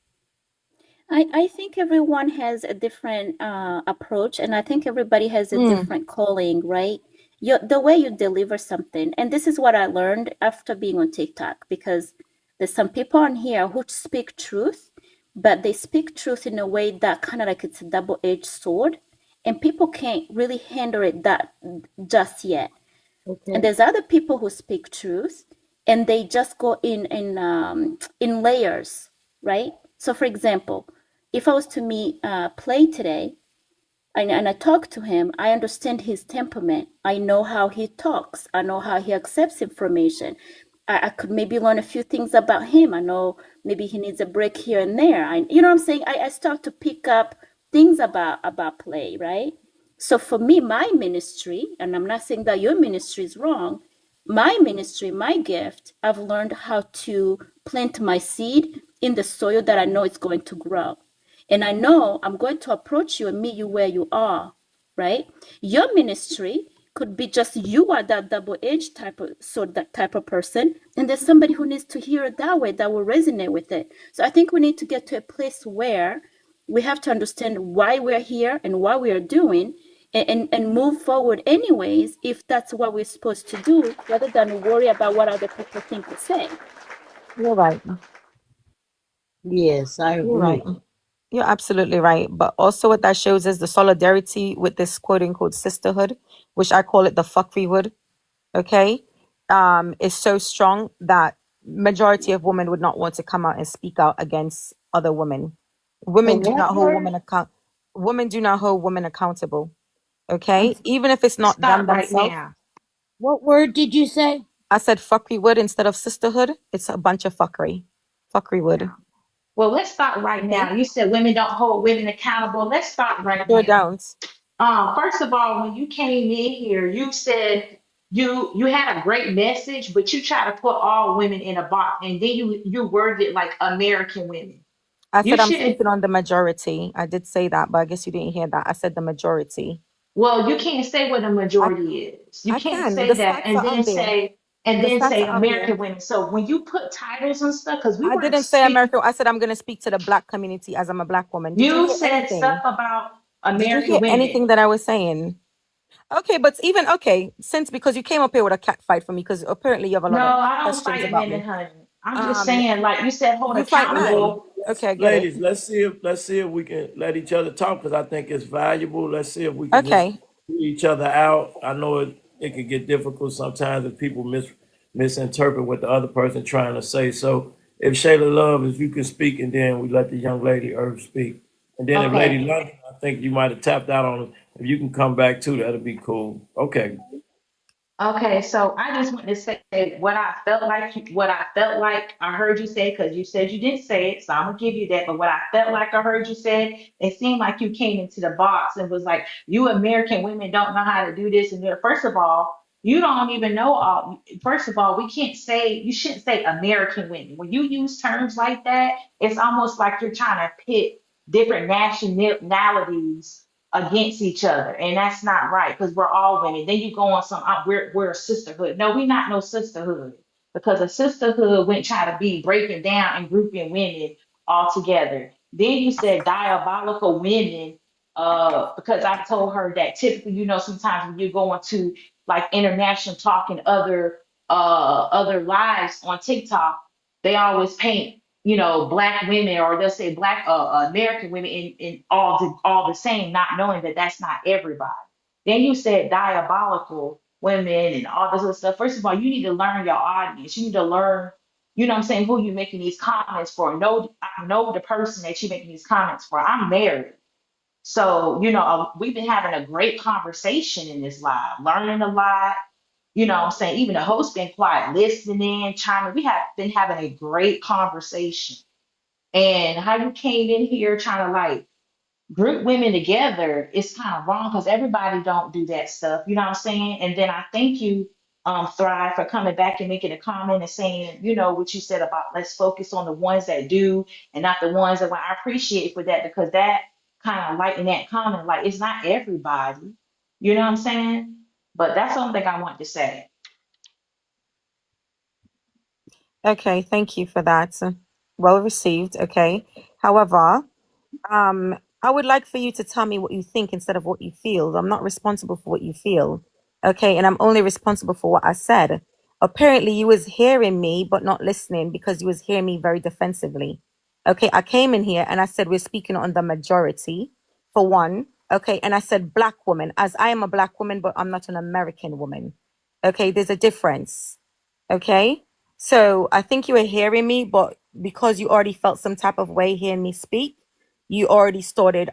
I think everyone has a different approach, and I think everybody has a different calling, right? The way you deliver something, and this is what I learned after being on TikTok, because there's some people on here who speak truth, but they speak truth in a way that kind of like it's a double-edged sword, and people can't really handle it that just yet. Okay. And there's other people who speak truth, and they just go in layers, right? So, for example, if I was to meet Play today, and I talk to him, I understand his temperament. I know how he talks. I know how he accepts information. I could maybe learn a few things about him. I know maybe he needs a break here and there. You know what I'm saying? I start to pick up things about Play, right? So for me, my ministry, and I'm not saying that your ministry is wrong, my ministry, my gift, I've learned how to plant my seed in the soil that I know it's going to grow. And I know I'm going to approach you and meet you where you are, right? Your ministry could be just you are that double-edged type of person, and there's somebody who needs to hear it that way, that will resonate with it. So I think we need to get to a place where we have to understand why we're here and what we are doing, and move forward anyways, if that's what we're supposed to do, rather than worry about what other people think or say. You're right. Yes, I agree. You're right. You're absolutely right. But also what that shows is the solidarity with this quote unquote sisterhood, which I call it the fuckeryhood. Okay. Is so strong that majority of women would not want to come out and speak out against other women. Women do not hold women do not hold women accountable. Okay. Even if it's not them themselves. What word did you say? I said fuckery wood instead of sisterhood. It's a bunch of fuckery. Fuckery wood. Well, let's start right Okay. now. You said women don't hold women accountable. Let's start right Sure now. don't. First of all, when you came in here, you said you had a great message, but you try to put all women in a box, and then you worded it like American women. I You said I'm shouldn't. speaking on the majority. I did say that, but I guess you didn't hear that. I said the majority. Well, you can't say what a I majority is. You I can't can. The say that stats are out there. and The then stats say are out there. American women. So when you put titles and stuff, because we I weren't didn't say speaking, America. I said I'm going to speak to the black community as I'm a black woman. Did you you hear said stuff anything? about Did you hear American women. anything that I was saying? Okay, but even okay, since because you came up here with a cat fight for me, because apparently you have a No, lot of I don't questions fight about women, me. honey. I'm just Um, saying, like you said, hold you fight men. accountable. Okay, I get it. Ladies, let's see if we can let each other talk because I think it's valuable. Let's see if we can just Okay, hear each other out. I know it can get difficult sometimes if people misinterpret what the other person trying to say. So if Shayla Love, if you can speak, and then we let the young lady Earth speak, and then if Lady Okay. London, I think you might have tapped out on it. If you can come back too, that'd be cool. Okay. Okay, so I just want to say what I felt like, what I felt like I heard you say, because you said you didn't say it, so I'm gonna give you that. But what I felt like I heard you say, it seemed like you came into the box and was like, "You American women don't know how to do this and that." First of all, you don't even know all. First of all, we can't say you shouldn't say American women. When you use terms like that, it's almost like you're trying to pit different nationalities against each other, and that's not right because we're all women. Then you go on some we're a sisterhood. No, we're not no sisterhood because a sisterhood wouldn't try to be breaking down and grouping women all together. Then you said diabolical women, because I told her that typically, sometimes when you go into like international talk and other lives on TikTok, they always paint black women, or they'll say black American women in all the same, not knowing that that's not everybody. Then you said diabolical women and all this other stuff. First of all, you need to learn your audience. You need to learn, what I'm saying, who you making these comments for. I know the person that you're making these comments for. I'm married. So, we've been having a great conversation in this live, learning a lot. What I'm saying, even the host been quiet, listening, chiming. We have been having a great conversation. And how you came in here trying to like group women together is kind of wrong because everybody don't do that stuff. You know what I'm saying? And then I thank you, Thrive, for coming back and making a comment and saying, what you said about let's focus on the ones that do and not the ones that, well, I appreciate for that, because that kind of lighten that comment, like it's not everybody. You know what I'm saying? But that's something I want to say. okay, thank you for that. Well received. Okay. However, I would like for you to tell me what you think instead of what you feel. I'm not responsible for what you feel. Okay, and I'm only responsible for what I said. Apparently you was hearing me but not listening because you was hearing me very defensively. Okay, I came in here and I said we're speaking on the majority for one. Okay, and I said black woman, as I am a black woman, but I'm not an American woman. Okay, there's a difference. Okay, so I think you were hearing me, but because you already felt some type of way hearing me speak, you already started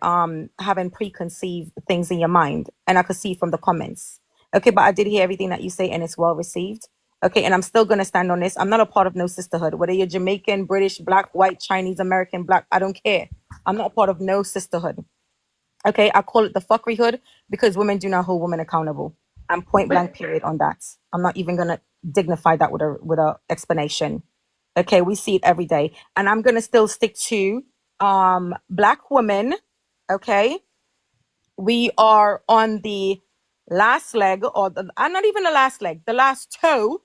having preconceived things in your mind, and I could see from the comments. Okay, but I did hear everything that you say and it's well received. Okay, and I'm still gonna stand on this. I'm not a part of no sisterhood, whether you're Jamaican, British, black, white, Chinese, American, black, I don't care. I'm not a part of no sisterhood. Okay, I call it the fuckery hood because women do not hold women accountable. I'm point blank But period on that. I'm not even gonna dignify that with a explanation. Okay, we see it every day, and I'm gonna still stick to black women. Okay, we are on the last leg, or not even the last leg, the last toe.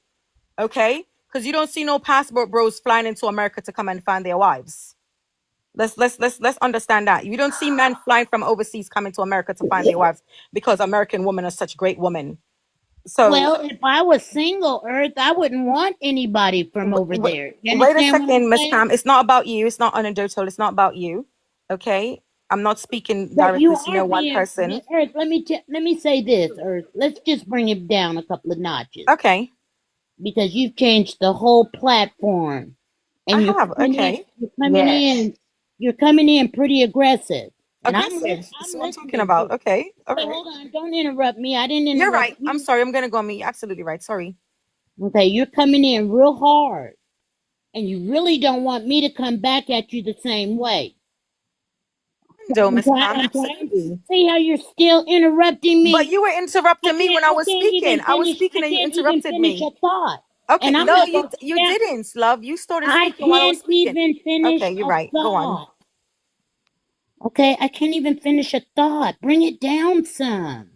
Okay, because you don't see no passport bros flying into America to come and find their wives. Let's understand that. You don't see men flying from overseas coming to America to find their wives because American women are such great women. So Well, if I was single, Earth, I wouldn't want anybody from over there. You wait a understand what I'm second, Miss saying? Pam. It's not about you. It's not anecdotal. It's not about you. Okay, I'm not speaking But you directly to are no one being person. Earth. Let me say this, Earth. Let's just bring it down a couple of notches Okay, because you've changed the whole platform, I and have. Okay, yes. you're coming in pretty aggressive, and aggressive. That's I'm what I'm talking listening to about. it. Okay, all But right. hold on, don't interrupt me. I didn't You're interrupt right. I'm you. sorry. I'm gonna go on mute. You're absolutely right. Sorry. Okay, you're coming in real hard, and you really don't want me to come back at you the same way. Window, Miss Pam, I'm trying. absolutely. See how you're still interrupting But me? you were interrupting me when I I was can't speaking. even I was finish. I speaking and you can't even interrupted finish me. a thought. Okay, And I'm no, not gonna sit you down. didn't, love. You started I speaking while I was can't speaking. even finish Okay, you're a right. Go on. thought. Okay, I can't even finish a thought. Bring it down some.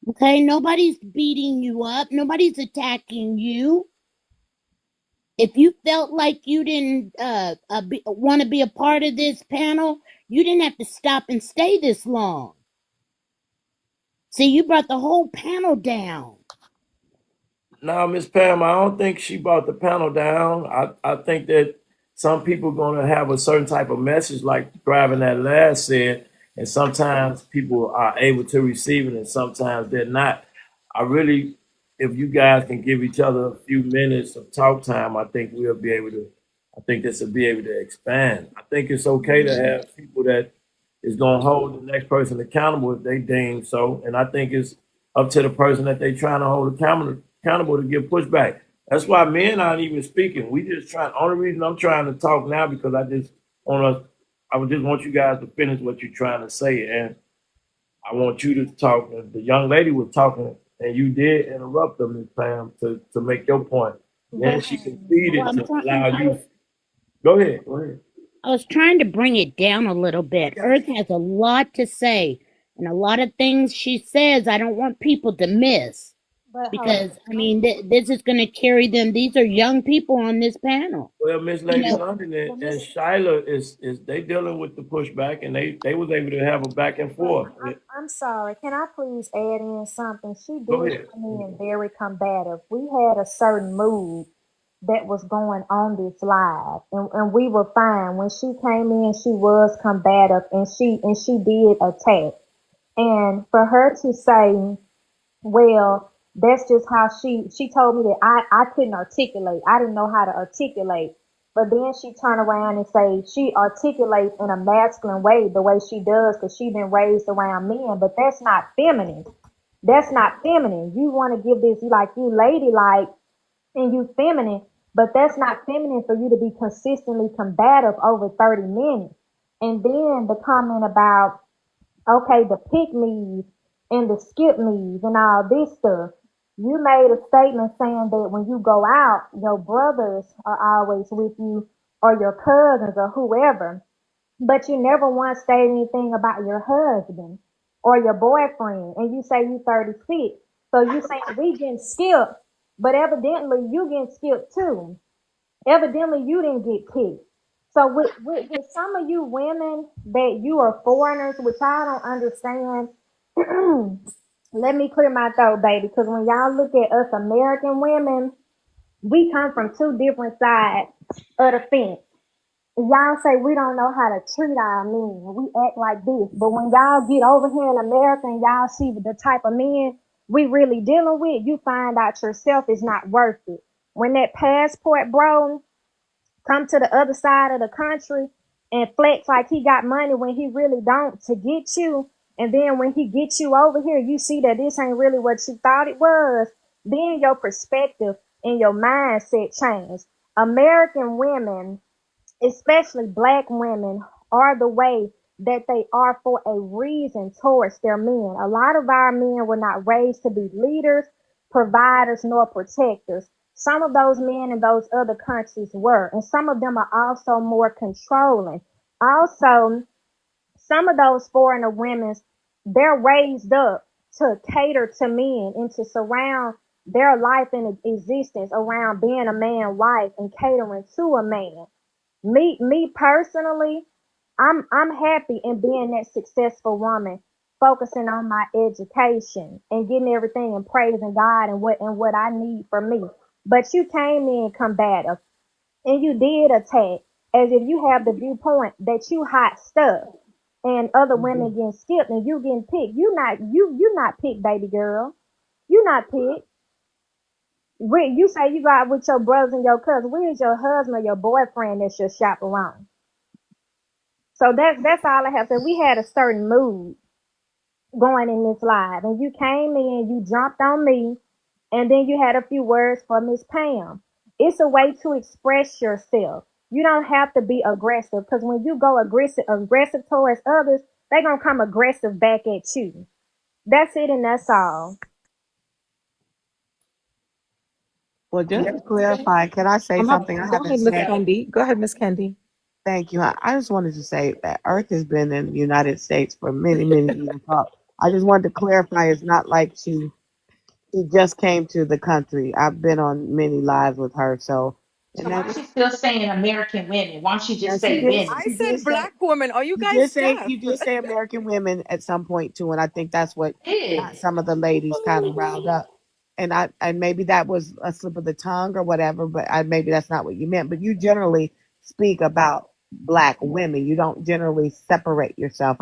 Okay, nobody's beating you up. Nobody's attacking you. If you felt like you didn't want to be a part of this panel, you didn't have to stop and stay this long. See, you brought the whole panel down. Now, Miss Pam, I don't think she brought the panel down. I think that some people going to have a certain type of message, like driving that last said, and sometimes people are able to receive it, and sometimes they're not. I really, if you guys can give each other a few minutes of talk time, I think we'll be able to. I think this will be able to expand. I think it's okay to have people that is going to hold the next person accountable if they deem so, and I think it's up to the person that they trying to hold accountable to give pushback. That's why men aren't even speaking. We just trying. Only reason I'm trying to talk now because I would just want you guys to finish what you're trying to say, and I want you to talk. The young lady was talking, and you did interrupt them, Miss Pam, to make your point. Then But she Well, conceded to allow you. Go ahead. Go ahead. I was trying to bring it down a little bit. Earth has a lot to say, and a lot of things she says I don't want people to miss hold because I on. mean this is going to carry them. These are young people on this panel. Well, Miss You Lady know, London But and Miss, Shyla is they dealing with the pushback, and they was able to have a back and but forth. I'm sorry. Can I please add in something? She Go did ahead. come in very combative. We had a certain mood that was going on this live, and we were fine. When she came in, she was combative, and she did attack. And for her to say, well, that's just how she told me that I couldn't articulate. I didn't know how to articulate. But then she turned around and say she articulates in a masculine way the way she does because she been raised around men, but that's not feminine. That's not feminine. You want to give this like you ladylike and you feminine, but that's not feminine for you to be consistently combative over 30 minutes. And then the comment about okay, the pick me's and the skip me's and all this stuff. You made a statement saying that when you go out, your brothers are always with you or your cousins or whoever, but you never once stated anything about your husband or your boyfriend. And you say you 36. So you saying we getting skipped, but evidently you getting skipped too. Evidently you didn't get picked. So with some of you women that you are foreigners, which I don't understand, let me clear my throat, baby, because when y'all look at us American women, we come from two different sides of the fence. Y'all say we don't know how to treat our men. We act like this. But when y'all get over here in America and y'all see the type of men we really dealing with, you find out yourself is not worth it. When that passport bro come to the other side of the country and flex like he got money when he really don't to get you. And then when he gets you over here, you see that this ain't really what you thought it was. Then your perspective and your mindset change. American women, especially black women, are the way that they are for a reason towards their men. A lot of our men were not raised to be leaders, providers, nor protectors. Some of those men in those other countries were, and some of them are also more controlling. Also, some of those foreigner women, they're raised up to cater to men and to surround their life and existence around being a man wife and catering to a man. Me personally, I'm happy in being that successful woman, focusing on my education and getting everything and praising God and what I need for me. But you came in combative and you did attack as if you have the viewpoint that you hot stuff and other women getting skipped and you getting picked. You not picked, baby girl. You not picked. You say you go out with your brothers and your cousins. Where is your husband or your boyfriend that's your chaperone? So that's all I have to say. We had a certain mood going in this live, and you came in, you jumped on me, And then you had a few words for Miss Pam. It's a way to express yourself. You don't have to be aggressive because when you go aggressive towards others, they're gonna come aggressive back at you. That's it and that's all. Well, just to clarify, can I say something I Go haven't ahead, Miss said? Candy. Go ahead, Miss Candy. Thank you. I just wanted to say that Earth has been in the United States for many, many years. I just wanted to clarify it's not like she just came to the country. I've been on many lives with her, so So and why that is she still saying American women? Why don't she now just say women? I she did said say black woman. Are you you guys did say deaf? you did say American women at some point too, and I think that's what got Is. some of the ladies kind of riled up. And maybe that was a slip of the tongue or whatever, but maybe that's not what you meant. But you generally speak about black women. You don't generally separate yourself.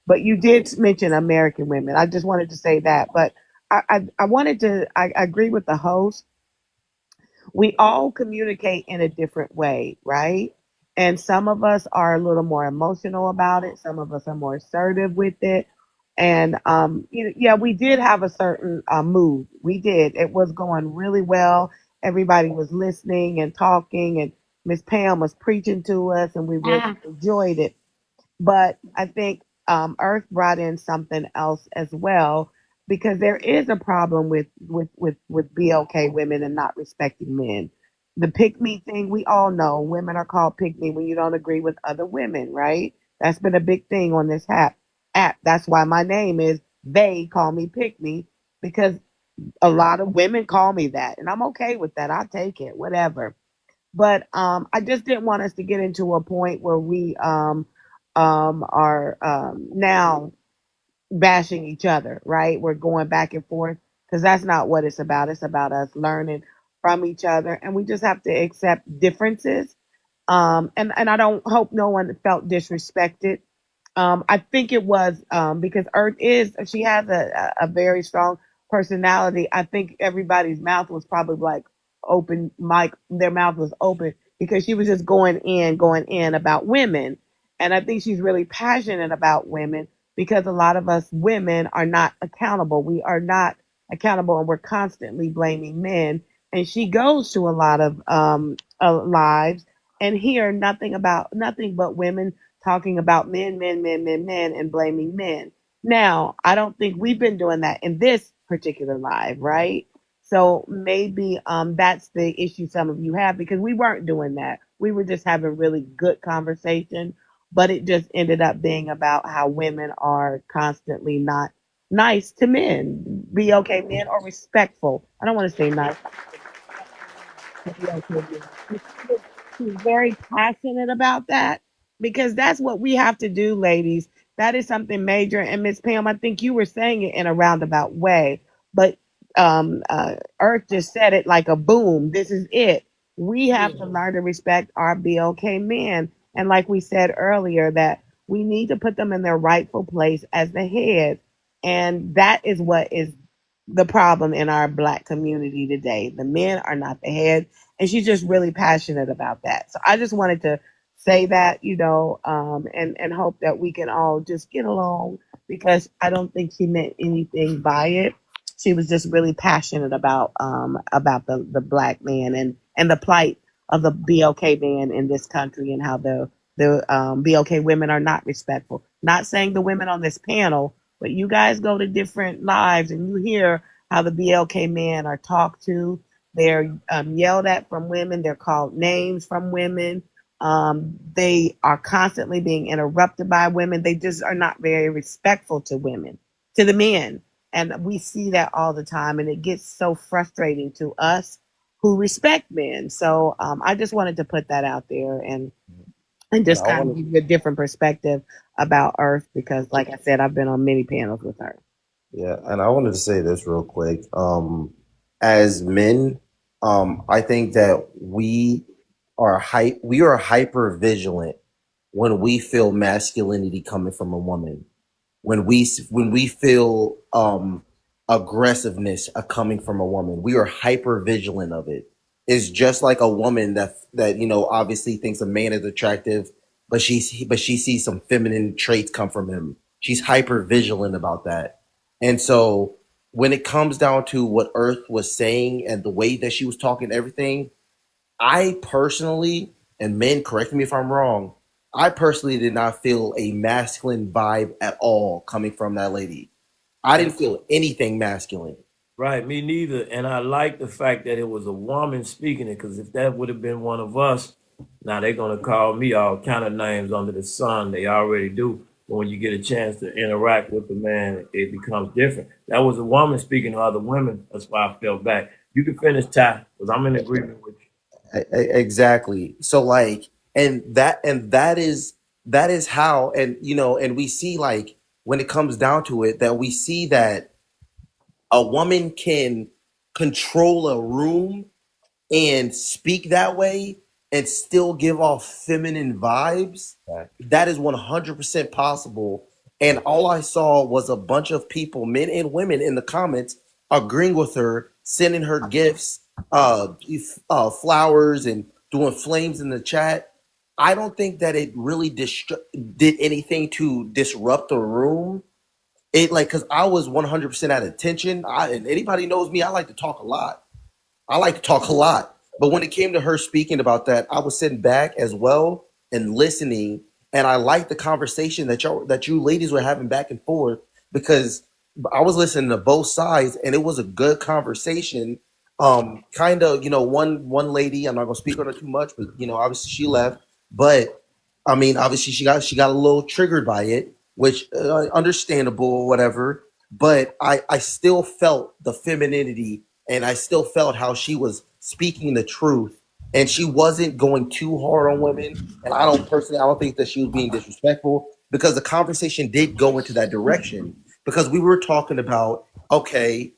But you did mention American women. I just wanted to say that. But I wanted to I agree with the host. We all communicate in a different way, right? And some of us are a little more emotional about it. Some of us are more assertive with it. And yeah, we did have a certain mood. We did. It was going really well. Everybody was listening and talking, and Miss Pam was preaching to us, and we really Ah, enjoyed it. But I think Earth brought in something else as well because there is a problem with BLK women and not respecting men. The pick me thing, we all know women are called pick me when you don't agree with other women, right? That's been a big thing on this app. That's why my name is they call me pick me because a lot of women call me that, and I'm okay with that. I take it, whatever. But I just didn't want us to get into a point where we are now bashing each other, right? We're going back and forth because that's not what it's about. It's about us learning from each other, and we just have to accept differences. And I don't hope no one felt disrespected. I think it was because Earth is she has a very strong personality. I think everybody's mouth was probably like open mic. Their mouth was open because she was just going in about women. And I think she's really passionate about women because a lot of us women are not accountable. We are not accountable and we're constantly blaming men. And she goes to a lot of lives and hear nothing but women talking about men, and blaming men. Now, I don't think we've been doing that in this particular live, right? So maybe that's the issue some of you have because we weren't doing that. We were just having really good conversation, but it just ended up being about how women are constantly not nice to men, be okay men, or respectful. I don't want to say nice to be okay with. And she was very passionate about that because that's what we have to do, ladies. That is something major. And Miss Pam, I think you were saying it in a roundabout way, but Earth just said it like a boom. This is it. We have to learn to respect our BLK men. And like we said earlier, that we need to put them in their rightful place as the head. And that is what is the problem in our black community today. The men are not the head, and she's just really passionate about that. So I just wanted to say that, and hope that we can all just get along because I don't think she meant anything by it. She was just really passionate about the black man and the plight of the BLK man in this country and how the BLK women are not respectful. Not saying the women on this panel, but you guys go to different lives and you hear how the BLK men are talked to. They're yelled at from women. They're called names from women. They are constantly being interrupted by women. They just are not very respectful to women, to the men. And we see that all the time. And it gets so frustrating to us who respect men. So I just wanted to put that out there and And just I kind of want give you a different perspective about Earth because, like I said, I've been on many panels with her. Yeah, and I wanted to say this real quick. As men, I think that we are hyper vigilant when we feel masculinity coming from a woman. When we feel aggressiveness coming from a woman, we are hyper vigilant of it. It's just like a woman that obviously thinks a man is attractive, but she sees some feminine traits come from him. She's hyper vigilant about that, and so when it comes down to what Earth was saying and the way that she was talking, everything, I personally, and men, correct me if I'm wrong, I personally did not feel a masculine vibe at all coming from that lady. I And didn't feel anything masculine. right, me neither. And I like the fact that it was a woman speaking it, because if that would have been one of us, now they're gonna call me all kind of names under the sun. They already do. But when you get a chance to interact with the man, it becomes different. That was a woman speaking to other women. That's why I felt back. You can finish, Ty, because I'm in agreement with you. Exactly. So like, and that is how, and and we see, like, when it comes down to it, that we see that a woman can control a room and speak that way and still give off feminine vibes. Right. That is 100% possible. And all I saw was a bunch of people, men and women, in the comments agreeing with her, sending her gifts, flowers, and doing flames in the chat. I don't think that it really did anything to disrupt the room. It, like, because I was 100% at attention. And anybody knows me, I like to talk a lot. I like to talk a lot. But when it came to her speaking about that, I was sitting back as well and listening. And I liked the conversation that you ladies were having back and forth, because I was listening to both sides and it was a good conversation. Kind of, one lady, I'm not gonna speak on her too much, but obviously she left. But I mean, obviously she got a little triggered by it, which understandable or whatever. But I still felt the femininity, and I still felt how she was speaking the truth, and she wasn't going too hard on women. And I don't think that she was being disrespectful, because the conversation did go into that direction, because we were talking about, okay,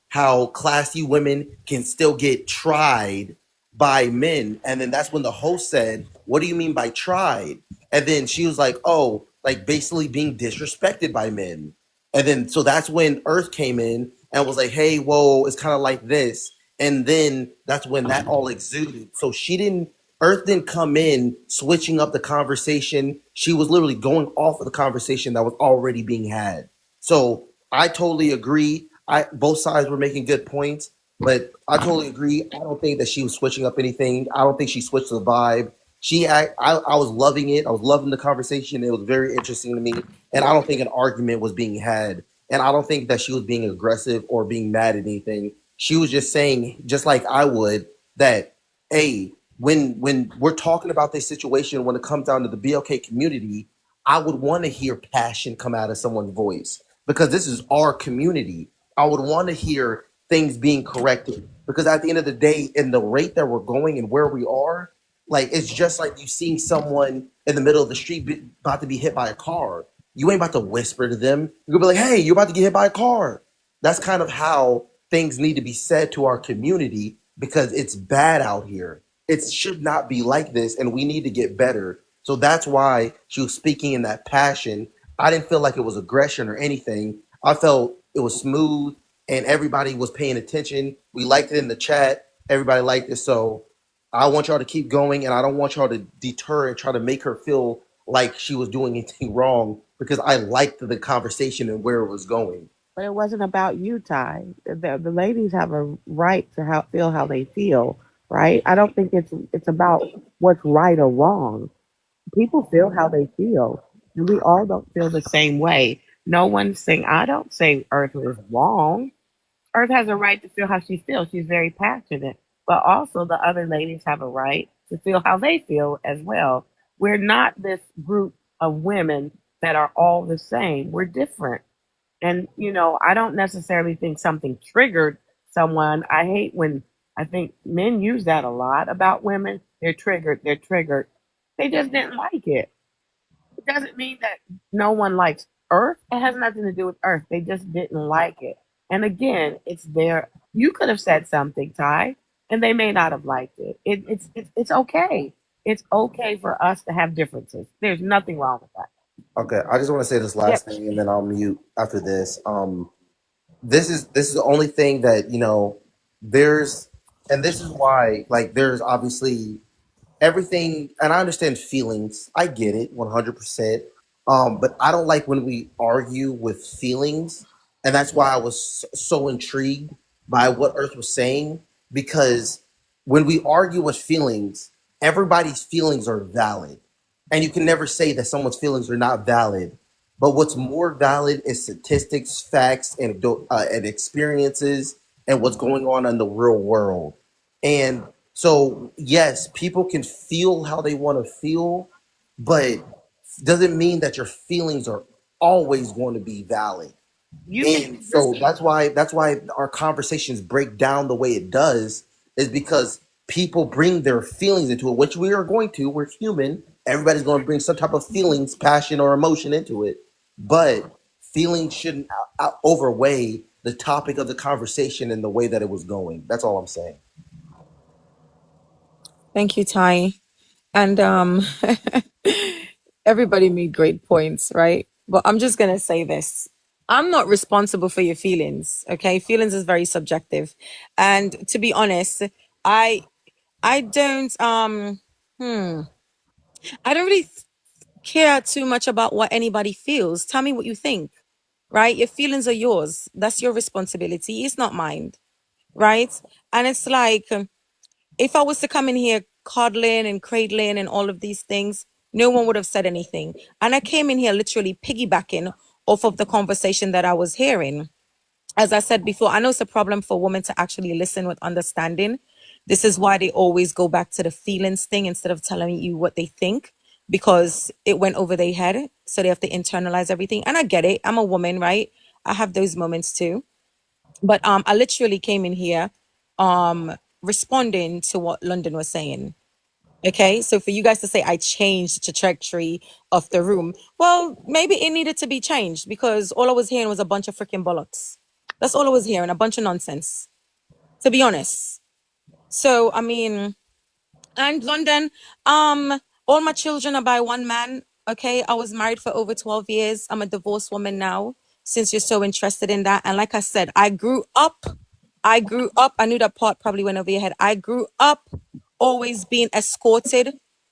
how classy women can still get tried by men. And then that's when the host said, what do you mean by tried? And then she was like, oh, like basically being disrespected by men. And then so that's when Earth came in and was like, hey, whoa, it's kind of like this. And then that's when that all exuded. So Earth didn't come in switching up the conversation. She was literally going off of the conversation that was already being had. So I totally agree. Both sides were making good points, but I totally agree. I don't think that she was switching up anything. I don't think she switched the vibe. I was loving it. I was loving the conversation. It was very interesting to me. And I don't think an argument was being had. And I don't think that she was being aggressive or being mad at anything. She was just saying, just like I would, that, hey, when we're talking about this situation, when it comes down to the BLK community, I would want to hear passion come out of someone's voice, because this is our community. I would want to hear things being corrected, because at the end of the day, in the rate that we're going and where we are, like, it's just like you seeing someone in the middle of the street about to be hit by a car. You ain't about to whisper to them. You're gonna be like, hey, you're about to get hit by a car. That's kind of how things need to be said to our community, because it's bad out here. It should not be like this, and we need to get better. So that's why she was speaking in that passion. I didn't feel like it was aggression or anything. I felt it was smooth, and everybody was paying attention. We liked it in the chat. Everybody liked it. So I want y'all to keep going, and I don't want y'all to deter and try to make her feel like she was doing anything wrong, because I liked the conversation and where it was going. But it wasn't about you, Ty. The ladies have a right to feel how they feel, right? I don't think it's about what's right or wrong. People feel how they feel, and we all don't feel the same way. No one's saying, I don't say Earth is wrong. Earth has a right to feel how she feels. She's very passionate. But also, the other ladies have a right to feel how they feel as well. We're not this group of women that are all the same. We're different. And, I don't necessarily think something triggered someone. I hate when I think men use that a lot about women. They're triggered. They're triggered. They just didn't like it. It doesn't mean that no one likes Earth. It has nothing to do with Earth. They just didn't like it. And again, it's their. You could have said something, Ty, and they may not have liked it. It's okay. It's okay for us to have differences. There's nothing wrong with that. Okay, I just want to say this Yep. last thing, and then I'll mute after this. This is the only thing that there's, and this is why, like, there's obviously everything, and I understand feelings. I get it 100%. But I don't like when we argue with feelings, And that's why I was so intrigued by what Earth was saying, because when we argue with feelings, everybody's feelings are valid. And you can never say that someone's feelings are not valid. But what's more valid is statistics, facts, and experiences and what's going on in the real world. And so, yes, people can feel how they want to feel, but doesn't mean that your feelings are always going to be valid. You can And so that's why our conversations break down the way it does, is because people bring their feelings into it, which we are going to. We're human. Everybody's going to bring some type of feelings, passion, or emotion into it. But feelings shouldn't overweigh the topic of the conversation and the way that it was going. That's all I'm saying. Thank you, Ty. And everybody made great points, right? But I'm just gonna say this. I'm not responsible for your feelings. Okay. Feelings is very subjective. And to be honest, I I don't I don't really care too much about what anybody feels. Tell me what you think. Right? Your feelings are yours. That's your responsibility. It's not mine. Right? And it's like if I was to come in here coddling and cradling and all of these things, no one would have said anything. And I came in here literally piggybacking off of the conversation that I was hearing. As I said before, I know it's a problem for women to actually listen with understanding. This is why they always go back to the feelings thing instead of telling you what they think, because it went over their head. So they have to internalize everything. And I get it. I'm a woman, right? I have those moments too. But I literally came in here responding to what London was saying. Okay, so for you guys to say I changed the trajectory of the room, well, maybe it needed to be changed because all I was hearing was a bunch of freaking bollocks. That's all I was hearing, a bunch of nonsense, to be honest. So, I mean, and London, all my children are by one man. Okay, I was married for over 12 years. I'm a divorced woman now, since you're so interested in that. And like I said, I grew up, I knew that part probably went over your head. I grew up always being escorted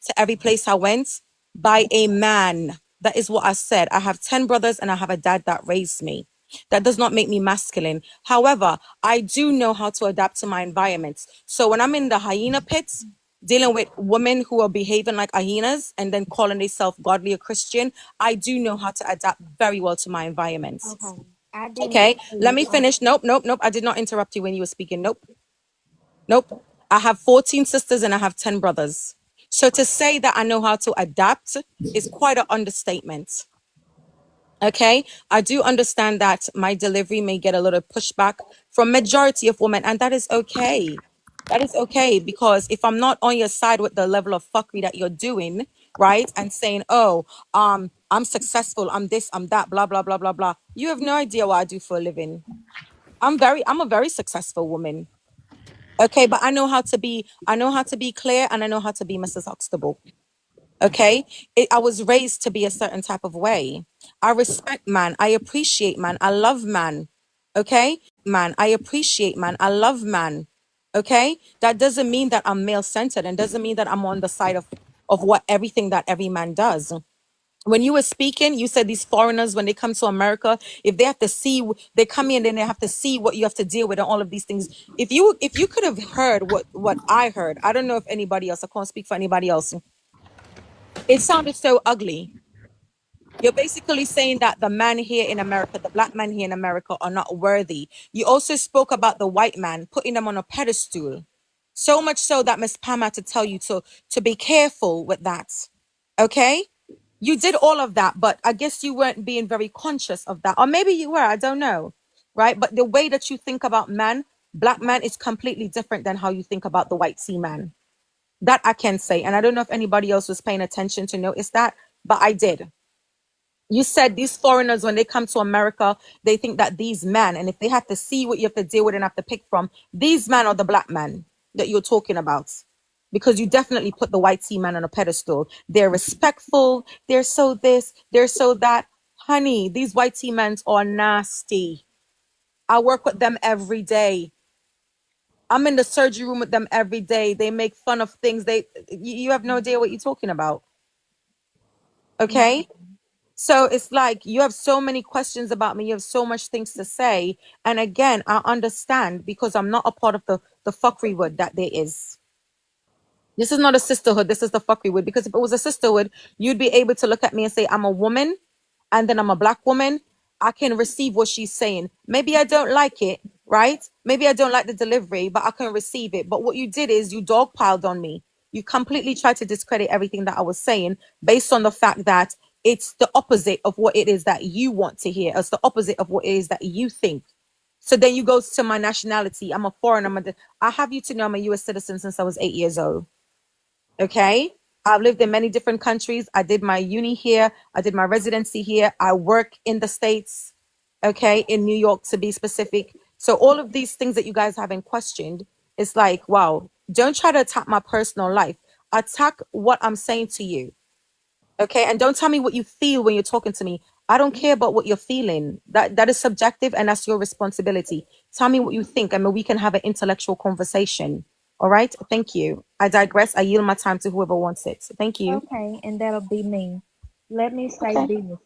to every place I went by a man. That is what I said. I have 10 brothers and I have a dad that raised me. That does not make me masculine. However, I do know how to adapt to my environments. So when I'm in the hyena pits, dealing with women who are behaving like hyenas and then calling themselves godly or Christian, I do know how to adapt very well to my environments. Okay. I didn't Okay, let say, me finish. Nope, nope, nope. I did not interrupt you when you were speaking. Nope, nope. I have 14 sisters and I have 10 brothers. So to say that I know how to adapt is quite an understatement. Okay, I do understand that my delivery may get a little pushback from majority of women, and that is okay. That is okay, because if I'm not on your side with the level of fuckery that you're doing, right, and saying, "Oh, I'm successful, I'm this, I'm that, blah blah blah blah blah," you have no idea what I do for a living. I'm a very successful woman. Okay, but I know how to be clear, and I know how to be Mrs. Huxtable. Okay, I was raised to be a certain type of way. I respect man, I appreciate man, I love man. Okay, man, I appreciate man, I love man. Okay, that doesn't mean that I'm male centered, and doesn't mean that I'm on the side of what everything that every man does. When you were speaking, you said these foreigners, when they come to America, if they have to see, they come in and they have to see what you have to deal with and all of these things. If you could have heard what I heard, I don't know if anybody else, I can't speak for anybody else. It sounded so ugly. You're basically saying that the man here in America, the black man here in America, are not worthy. You also spoke about the white man, putting them on a pedestal. So much so that Miss Pam had to tell you to be careful with that. Okay? You did all of that, but I guess you weren't being very conscious of that. Or maybe you were, I don't know. Right? But the way that you think about man, black man, is completely different than how you think about the white sea man. That I can say. And I don't know if anybody else was paying attention to notice that, but I did. You said these foreigners, when they come to America, they think that these men, and if they have to see what you have to deal with and have to pick from, these men are the black men that you're talking about. Because you definitely put the white tea man on a pedestal. They're respectful. They're so this, they're so that. Honey, these white tea men are nasty. I work with them every day. I'm in the surgery room with them every day. They make fun of things. You have no idea what you're talking about. Okay? So it's like you have so many questions about me. You have so much things to say. And again, I understand because I'm not a part of the fuckery wood that there is. This is not a sisterhood. This is the fuckery wood. Because if it was a sisterhood, you'd be able to look at me and say, I'm a woman and then I'm a black woman. I can receive what she's saying. Maybe I don't like it, right? Maybe I don't like the delivery, but I can receive it. But what you did is you dogpiled on me. You completely tried to discredit everything that I was saying based on the fact that it's the opposite of what it is that you want to hear. It's the opposite of what it is that you think. So then you go to my nationality. I'm a foreigner. I have you to know I'm a US citizen since I was 8 years old. Okay. I've lived in many different countries. I did my uni here. I did my residency here. I work in the States. Okay. In New York to be specific. So all of these things that you guys haven't questioned, it's like, wow, don't try to attack my personal life. Attack what I'm saying to you. Okay. And don't tell me what you feel when you're talking to me. I don't care about what you're feeling. That is subjective and that's your responsibility. Tell me what you think. I mean, we can have an intellectual conversation. All right. Thank you. I digress. I yield my time to whoever wants it. Thank you. Okay, and that'll be me. Let me say Okay. this.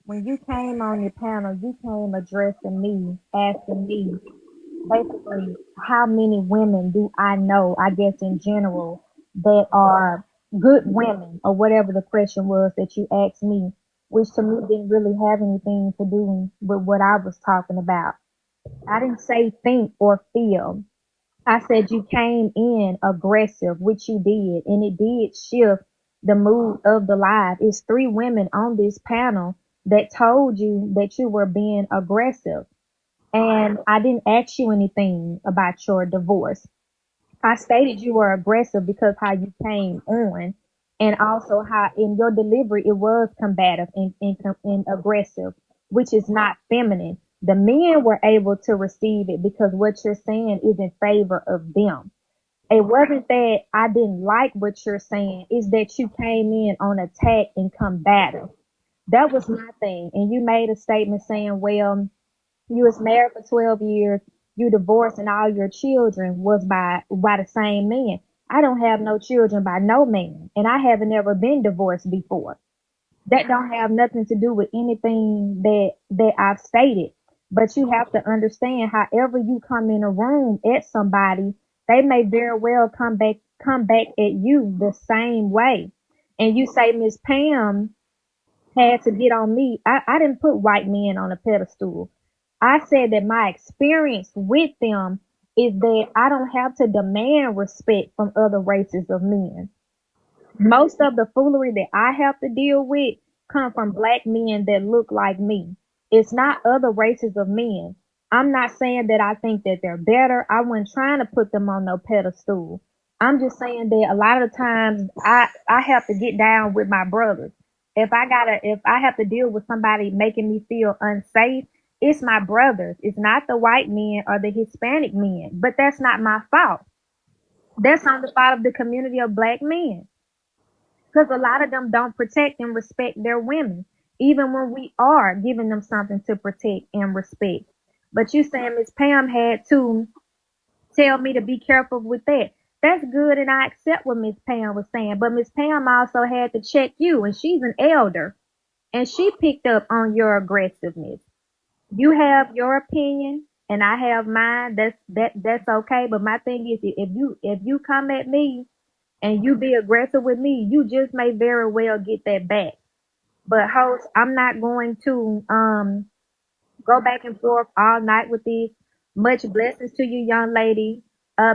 When you came on your panel, you came addressing me, asking me basically how many women do I know, I guess in general, that are good women, or whatever the question was that you asked me, which to me didn't really have anything to do with what I was talking about. I didn't say think or feel. I said you came in aggressive, which you did, and it did shift the mood of the live. It's three women on this panel that told you that you were being aggressive. And I didn't ask you anything about your divorce. I stated you were aggressive because how you came on, and also how in your delivery it was combative and aggressive, which is not feminine. The men were able to receive it because what you're saying is in favor of them. It wasn't that I didn't like what you're saying, it's that you came in on attack and combative. That was my thing. And you made a statement saying, well, you was married for 12 years, you divorced, and all your children was by the same man. I don't have no children by no man, and I haven't ever been divorced before. That don't have nothing to do with anything that I've stated. But you have to understand, however you come in a room at somebody, they may very well come back at you the same way. And you say Miss Pam had to get on me. I didn't put white men on a pedestal. I said that my experience with them is that I don't have to demand respect from other races of men. Most of the foolery that I have to deal with come from black men that look like me. It's not other races of men. I'm not saying that I think that they're better. I wasn't trying to put them on no pedestal. I'm just saying that a lot of the times I have to get down with my brothers. If I have to deal with somebody making me feel unsafe, it's my brothers. It's not the white men or the Hispanic men. But that's not my fault. That's on the fault of the community of black men. Because a lot of them don't protect and respect their women, even when we are giving them something to protect and respect. But you saying Miss Pam had to tell me to be careful with that. That's good, and I accept what Miss Pam was saying. But Miss Pam also had to check you, and she's an elder, and she picked up on your aggressiveness. You have your opinion, and I have mine. That's okay. But my thing is, if you come at me and you be aggressive with me, you just may very well get that back. But host, I'm not going to go back and forth all night with this. Much blessings to you, young lady.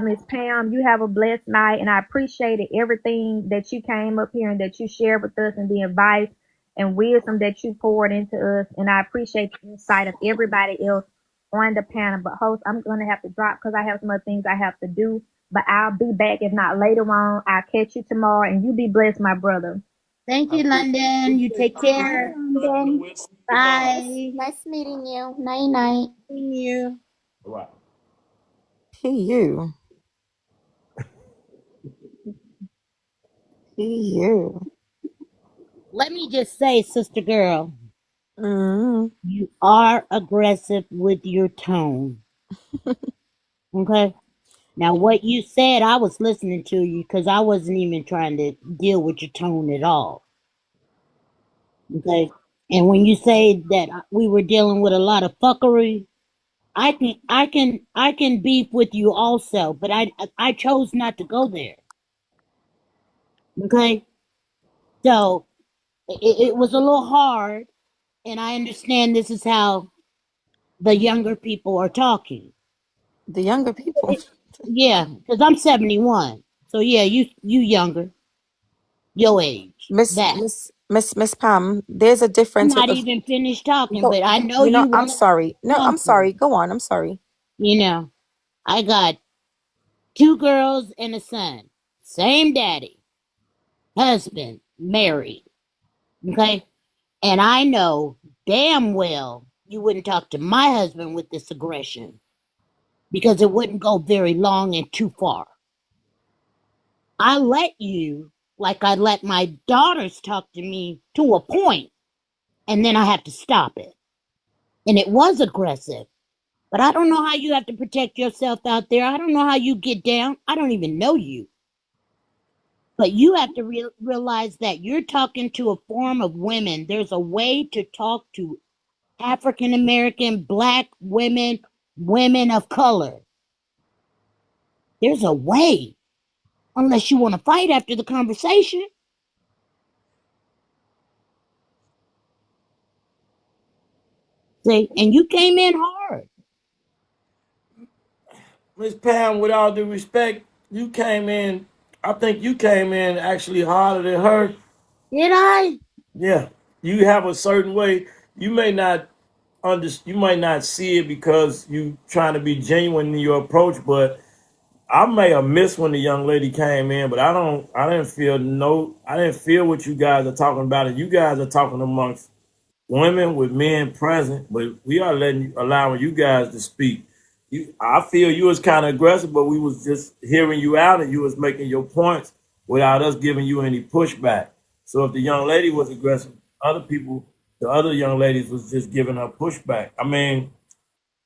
Miss Pam, you have a blessed night, and I appreciated everything that you came up here and that you shared with us, and the advice and wisdom that you poured into us. And I appreciate the insight of everybody else on the panel. But host, I'm gonna have to drop because I have some other things I have to do. But I'll be back if not later on. I'll catch you tomorrow, and you be blessed, my brother. Thank I you, London. You take Hi, care. London. We'll see you tomorrow. Nice, Bye. nice meeting you. Night night. Seeing you. Right. You. You. Let me just say, sister girl, Mm. you are aggressive with your tone. Okay? Now, what you said, I was listening to you because I wasn't even trying to deal with your tone at all. Okay? And when you say that we were dealing with a lot of fuckery, I can beef with you also, but I chose not to go there. Okay, so it was a little hard, and I understand this is how the younger people are talking. The younger people. Yeah, because I'm 71, so yeah, you younger, your age. That Miss Pam, there's a I'm difference with not the even finished talking, go, but I know you know, you I'm want to sorry. No, I'm jump sorry. on. Go on. I'm sorry. You know, I got 2 girls and a son, same daddy, husband, married. Okay, and I know damn well you wouldn't talk to my husband with this aggression because it wouldn't go very long and too far. I let you, like I let my daughters talk to me to a point, and then I have to stop it. And it was aggressive. But I don't know how you have to protect yourself out there. I don't know how you get down. I don't even know you. But you have to realize that you're talking to a form of women. There's a way to talk to African American, Black women, women of color. There's a way, unless you want to fight after the conversation. See, and you came in hard. Miss Pam, with all due respect, you came in. I think you came in actually harder than her. Did I? Yeah, you have a certain way. You may not you might not see it because you trying to be genuine in your approach, but I may have missed when the young lady came in, but I didn't feel I didn't feel what you guys are talking about. And you guys are talking amongst women with men present, but we are allowing you guys to speak. I feel you was kind of aggressive, but we was just hearing you out and you was making your points without us giving you any pushback. So if the young lady was aggressive, the other young ladies was just giving her pushback. I mean,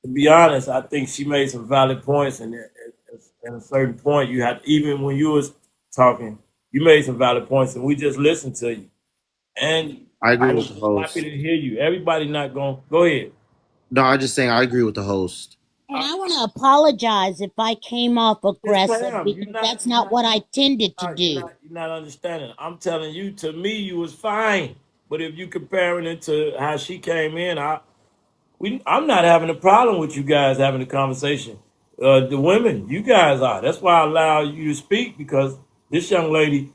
to be honest, I think she made some valid points, and at a certain point, you had even when you was talking, you made some valid points, and we just listened to you. And I I agree with was the happy host. to hear you. Everybody not going. Go ahead. No, I just saying I agree with the host. And I want to apologize if I came off Miss aggressive Pam, because that's not what I tended to do. you're not understanding. I'm telling you, to me, you was fine. But if you comparing it to how she came in, I'm not having a problem with you guys having a conversation. The women, you guys are. That's why I allow you to speak because this young lady,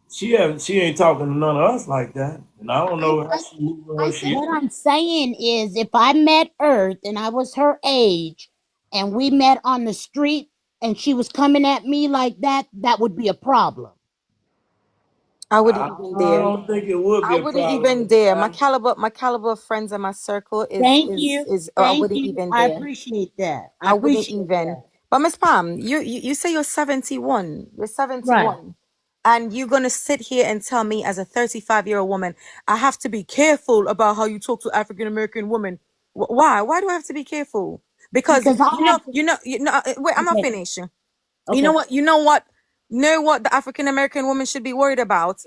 she ain't talking to none of us like that, and I don't I, know how I, she moving I her said, shit. what I'm saying is, if I met Earth and I was her age and we met on the street and she was coming at me like that, that would be a problem. I wouldn't I, even I dare. don't think it would be I a wouldn't problem, even Miss dare. Pam. My caliber of friends in my circle Thank you. I Thank wouldn't you. even I dare. appreciate that. I I wouldn't appreciate even. that. But Miss Pam, you say you're 71. You're Right. 71. And you're gonna sit here and tell me as a 35-year-old woman, I have to be careful about how you talk to African American women. Why? Why do I have to be careful? Because Because I have to. wait, I'm not Okay. finished. You know Okay. what? You know what? Know what the African American woman should be worried about?